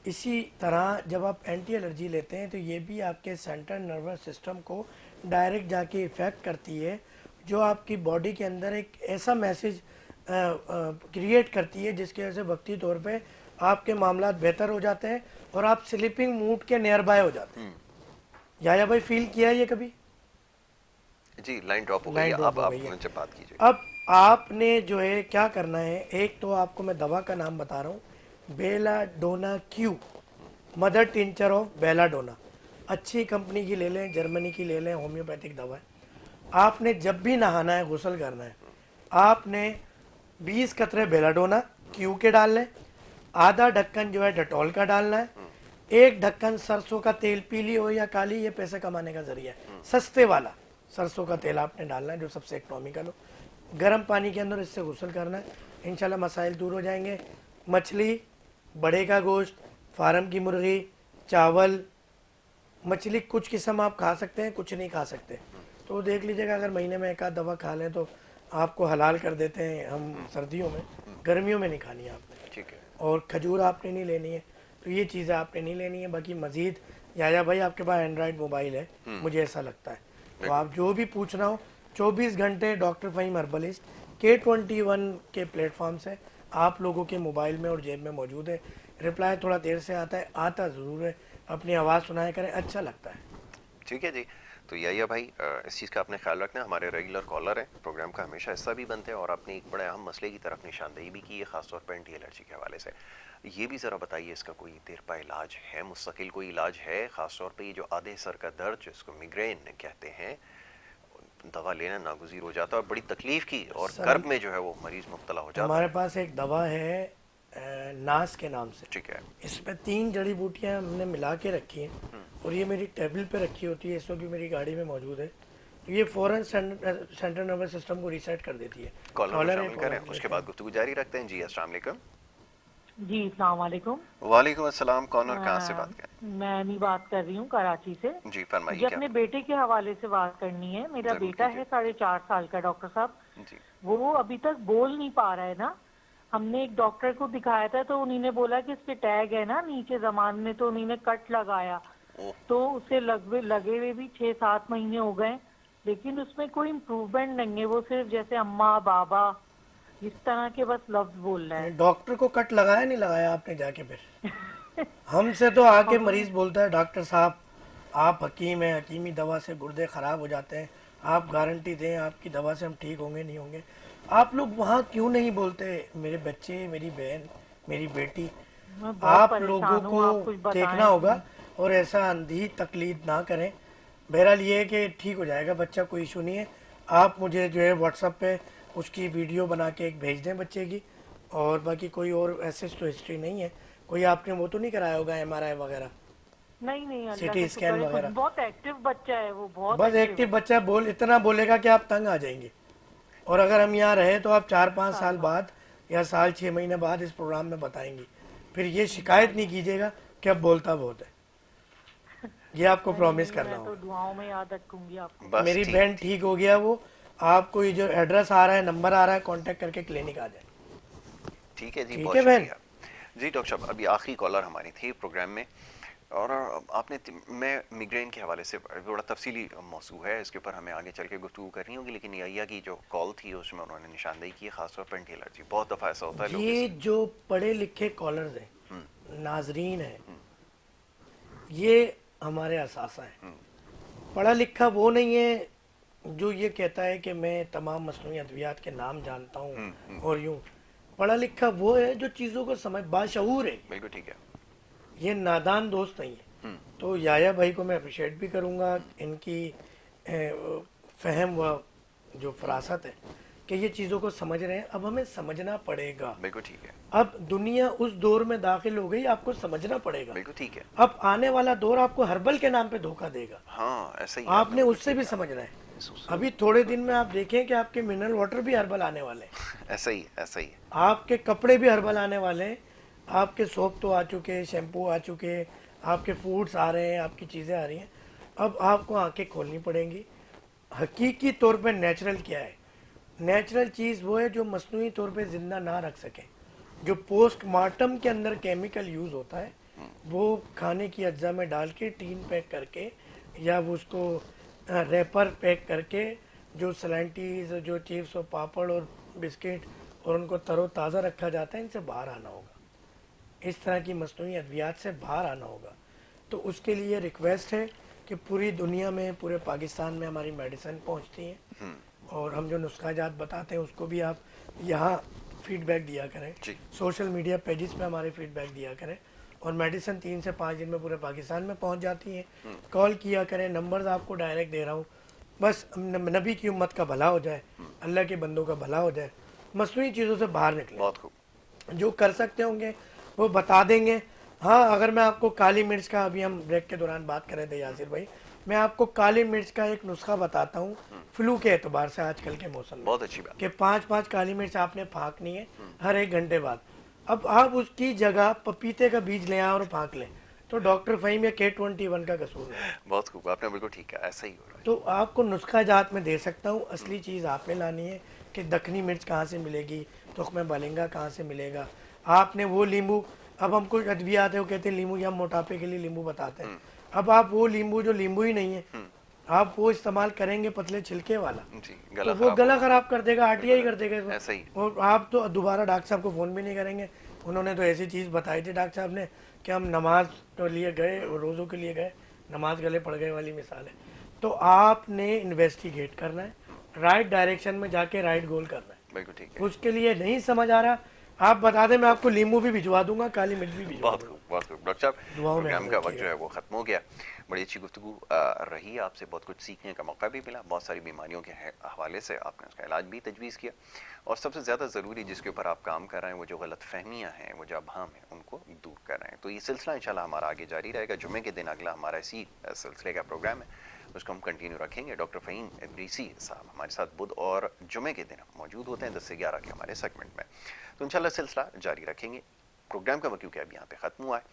इसी तरह जब आप एंटी एलर्जी लेते हैं तो ये भी आपके सेंट्रल नर्वस सिस्टम को डायरेक्ट जाके इफ़ेक्ट करती है, जो आपकी बॉडी के अंदर एक ऐसा मैसेज क्रिएट करती है जिसकी वजह से वक्ती तौर पे आपके मामला बेहतर हो जाते हैं और आप स्लीपिंग मूड के नियर बाय हो जाते हैं। या भाई फील किया है ये कभी? जी, लाइन ड्रॉप हो गई है। अब आप मुझसे बात कीजिए। अब आपने जो है क्या करना है, एक तो आपको मैं दवा का नाम बता रहा हूँ, belladonna Q, mother tincture of belladonna. अच्छी कंपनी की ले लें, जर्मनी की ले लें, होम्योपैथिक दवा है। आपने जब भी नहाना है, गुस्ल करना है, आपने 20 कतरे बेलाडोना क्यू के डाल लें, आधा ढक्कन जो है डेटॉल का डालना है, 1 ढक्कन सरसों का तेल, पीली हो या काली, ये पैसे कमाने का जरिया है, सस्ते वाला सरसों का तेल आपने डालना है जो सबसे इकोनॉमिकल हो। गर्म पानी के अंदर इससे गुस्ल करना है, इंशाल्लाह मसाइल दूर हो जाएंगे। मछली, बड़े का गोश्त, फार्म की मुर्गी, चावल, मछली कुछ किस्म आप खा सकते हैं, कुछ नहीं खा सकते। तो देख लीजिएगा, अगर महीने में एक आध दवा खा लें तो आपको हलाल कर देते हैं हम सर्दियों में, गर्मियों में नहीं खानी है आपने। ठीक है। और खजूर आपने नहीं लेनी है, तो ये चीज़ें आपने नहीं लेनी है। बाकी मजीद या भाई आपके पास एंड्रॉयड मोबाइल है, मुझे ऐसा लगता है, तो आप जो भी पूछना हो 24 घंटे डॉक्टर फ़हीम हर्बलिस्ट K21 के प्लेटफॉर्म से आप लोगों के मोबाइल में और जेब में मौजूद है। रिप्लाई थोड़ा देर से आता है, आता ज़रूर है, अपनी आवाज़ सुनाया करें, अच्छा लगता है। ठीक है जी। तो या भाई, इस चीज़ का आपने ख्याल रखना। हमारे रेगुलर कॉलर हैं, प्रोग्राम का हमेशा हिस्सा भी बनते हैं, और आपने एक बड़े अहम मसले की तरफ निशानदेही भी की है, खासतौर पर एंटी एलर्जी के हवाले से। ये भी ज़रा बताइए, इसका कोई देरपा इलाज है, मुस्तकिल कोई इलाज है? ख़ासतौर पे ये जो आधे सर का दर्द जिसको मिग्रेन कहते हैं, दवा लेना नागुज़ीर हो जाता है और बड़ी तकलीफ की और कर्ब में जो है वो मरीज मुब्तला हो जाता है। हमारे पास एक दवा है नास के नाम से। ठीक है। इसमें 3 जड़ी बूटियाँ हमने मिला के रखी हैं और ये मेरी टेबल पे रखी होती है, इस वक्त भी मेरी गाड़ी में मौजूद है। तो ये फौरन सेंट्रल नर्वस सिस्टम को रीसेट कर देती है। कॉलर शामिल करें, उसके बाद गुफ्तगू जारी रखते हैं। जी अस्सलाम वालेकुम। जी अस्सलाम वालेकुम। वालेकुम अस्सलाम। कौन और कहाँ से बात करें? मैं नहीं बात कर रही हूँ, कराची से। जी फरमाइए। मुझे अपने बेटे के हवाले से बात करनी है। मेरा बेटा है 4.5 साल का, डॉक्टर साहब। जी। वो अभी तक बोल नहीं पा रहा है ना, हमने एक डॉक्टर को दिखाया था तो उन्हीं ने बोला कि इसके टैग है ना नीचे जबान में, तो उन्हीं ने कट लगाया, तो उसे लगे हुए भी 6-7 महीने हो गए, लेकिन उसमें कोई इम्प्रूवमेंट नहीं है। वो सिर्फ जैसे अम्मा बाबा इस तरह के बस लफ्ज बोल रहा है। डॉक्टर को कट लगाया नहीं लगाया आपने जाके? फिर हमसे तो आके मरीज बोलता है डॉक्टर साहब आप हकीम हैं, हकीमी दवा से गुर्दे ख़राब हो जाते हैं, आप गारंटी दें आपकी दवा से हम ठीक होंगे नहीं होंगे। आप लोग वहाँ क्यों नहीं बोलते मेरे बच्चे, मेरी बहन, मेरी बेटी? आप लोगों को देखना होगा और ऐसा अंधी तकलीद ना करें। बहरहाल ये है कि ठीक हो जाएगा बच्चा, कोई इशू नहीं है। आप मुझे जो है व्हाट्सएप पे उसकी वीडियो बना के एक भेज दें बच्चे की, और बाकी कोई और ऐसे तो हिस्ट्री नहीं है। कोई आपने वो तो नहीं कराया होगा MRI वगैरह? नहीं, सिटी स्कैन वगैरह? बहुत एक्टिव बच्चा है वो, बहुत बस एक्टिव बच्चा इतना बोलेगा कि आप तंग आ जाएंगे। और अगर हम यहाँ रहे तो आप 4-5 साल बाद या साल 6 महीने बाद इस प्रोग्राम में बताएंगी, फिर ये शिकायत नहीं कीजिएगा कि अब बोलता बहुत है। ये आपको प्रॉमिस करना होगा। तो दुआओं में याद रखूंगी आपको। मेरी बहन ठीक हो गया वो, आपको ये जो एड्रेस आ रहा है, नंबर आ रहा है, कांटेक्ट करके क्लिनिक आ जाए। ठीक है जी, ठीक बहुत है बहन। शुक्रिया जी। डॉक्टर साहब अभी आखिरी कॉलर हमारी थी प्रोग्राम में, और आपने मैं मिग्रेन के हवाले से बड़ा तफसीली मौजू है, इसके ऊपर हमें आगे चल के गुफ्तगू करनी होगी, लेकिन यहिया की जो कॉल थी उसमें उन्होंने निशानदेही की, खासतौर पर एंटी एलर्जी। बहुत दफ़ा ऐसा होता है ये जो पढ़े लिखे कॉलर्स हैं, नाजरीन हैं, ये हमारे असासा हैं। पढ़ा लिखा वो नहीं है जो ये कहता है कि मैं तमाम मसनूई अद्वियात के नाम जानता हूँ और यूं। पढ़ा लिखा वो है जो चीज़ों को समझ, बाशऊर है। बिल्कुल ठीक है। ये नादान दोस्त नहीं है। तो याया भाई को मैं अप्रिशिएट भी करूँगा, इनकी फहम व जो फरासत है कि ये चीज़ों को समझ रहे हैं। अब हमें समझना पड़ेगा। बिल्कुल ठीक है। अब दुनिया उस दौर में दाखिल हो गई, आपको समझना पड़ेगा। बिल्कुल ठीक है। अब आने वाला दौर आपको हर्बल के नाम पे धोखा देगा। हाँ ऐसा ही, आपने उससे भी समझना है। अभी थोड़े दिन में आप देखें कि आपके मिनरल वाटर भी हर्बल आने वाले हैं। ऐसा ही, ऐसा ही। आपके कपड़े भी हर्बल आने वाले हैं। आपके सोप तो आ चुके, शैम्पू आ चुके, आपके फूड्स आ रहे हैं, आपकी चीज़ें आ रही हैं। अब आपको आंखें खोलनी पड़ेंगी। हकीकी तौर पे नेचुरल क्या है? नेचुरल चीज़ वो है जो मसनूई तौर पे ज़िंदा ना रख सके। जो पोस्टमार्टम के अंदर केमिकल यूज़ होता है वो खाने की अज्जा में डाल के टीन पैक करके या वो उसको रैपर पैक करके, जो सलाइंटीज, जो चिप्स और पापड़ और बिस्किट और उनको तरोताज़ा रखा जाता है, इनसे बाहर आना होगा। इस तरह की मसनूई अद्वियात से बाहर आना होगा। तो उसके लिए रिक्वेस्ट है कि पूरी दुनिया में, पूरे पाकिस्तान में हमारी मेडिसिन पहुंचती है, और हम जो नुस्खाजात बताते हैं उसको भी आप यहाँ फीडबैक दिया करें, सोशल मीडिया पेजेस पे हमारे फीडबैक दिया करें, और मेडिसिन 3 से 5 दिन में पूरे पाकिस्तान में पहुंच जाती है। कॉल किया करें, नंबर्स आपको डायरेक्ट दे रहा हूँ। बस नबी की उम्मत का भला हो जाए, अल्लाह के बंदों का भला हो जाए, मसनूई चीज़ों से बाहर निकले। बहुत खूब। जो कर सकते होंगे वो बता देंगे। हाँ, अगर मैं आपको काली मिर्च का, अभी हम ब्रेक के दौरान बात कर रहे थे यासिर भाई, मैं आपको काली मिर्च का एक नुस्खा बताता हूँ फ्लू के एतबार से आजकल के मौसम में। बहुत अच्छी बात कि 5-5 काली मिर्च आपने फाँकनी है हर 1 घंटे बाद। अब आप उसकी जगह पपीते का बीज ले आए और फाँक लें, तो डॉक्टर फ़हीम या K21 का कसूर है। बहुत खूब, आपने बिल्कुल ठीक है, ऐसा ही हो रहा है। तो आपको नुस्खा जात में दे सकता हूँ। असली चीज़ आपने लानी है कि दखनी मिर्च कहाँ से मिलेगी, तुख्म बालिंगा कहाँ से मिलेगा। आपने वो नींबू, अब हमको अद्वियात है वो कहते हैं नींबू, या हम मोटापे के लिए नींबू बताते हैं। अब आप वो नींबू जो नींबू ही नहीं है, आप वो इस्तेमाल करेंगे पतले छिलके वाला, तो वो गला खराब कर देगा, आटिया ही कर देगा ऐसा ही। और आप तो दोबारा डॉक्टर साहब को फ़ोन भी नहीं करेंगे। उन्होंने तो ऐसी चीज़ बताई थी डॉक्टर साहब ने कि हम नमाज के लिए गए, रोज़ों के लिए गए, नमाज गले पड़ गए वाली मिसाल है। तो आपने इन्वेस्टिगेट करना है, राइट डायरेक्शन में जाके राइट गोल करना है। बिल्कुल ठीक है। उसके लिए नहीं समझ आ रहा, आप बता दें, मैं आपको नींबू भी भिजवा दूंगा, काली मिर्च भी भिजवा बहुत खूब, बहुत खूब। डॉक्टर साहब, प्रोग्राम का वक्त जो है वो ख़त्म हो गया। बड़ी अच्छी गुफ्तगू रही, आपसे बहुत कुछ सीखने का मौका भी मिला। बहुत सारी बीमारियों के हवाले से आपने उसका इलाज भी तजवीज़ किया, और सबसे ज़्यादा ज़रूरी जिसके ऊपर आप काम कर रहे हैं वो जो गलत फहमियाँ हैं, वो जो अभाम हैं, उनको दूर कर रहे हैं। तो ये सिलसिला इंशाल्लाह हमारा आगे जारी रहेगा। जुमे के दिन अगला हमारा इसी सिलसिले का प्रोग्राम है, उसको हम कंटिन्यू रखेंगे। डॉक्टर फ़हीम इदरीसी साहब हमारे साथ बुध और जुमे के दिन मौजूद होते हैं 10 से 11 के हमारे सेगमेंट में। तो इंशाल्लाह सिलसिला जारी रखेंगे। प्रोग्राम का वक्त अब यहाँ पे ख़त्म हुआ है,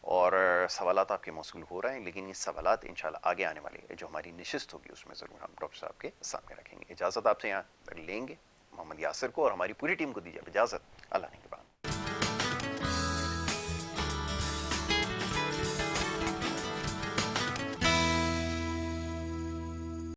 और सवालात आपके मौसूल हो रहे हैं, लेकिन ये सवालात इंशाल्लाह आगे आने वाली जो हमारी नशिस्त होगी उसमें ज़रूर हम डॉक्टर साहब के सामने रखेंगे। इजाज़त आपसे यहाँ लेंगे, मोहम्मद यासिर को और हमारी पूरी टीम को दीजिए इजाज़त। अल्लाह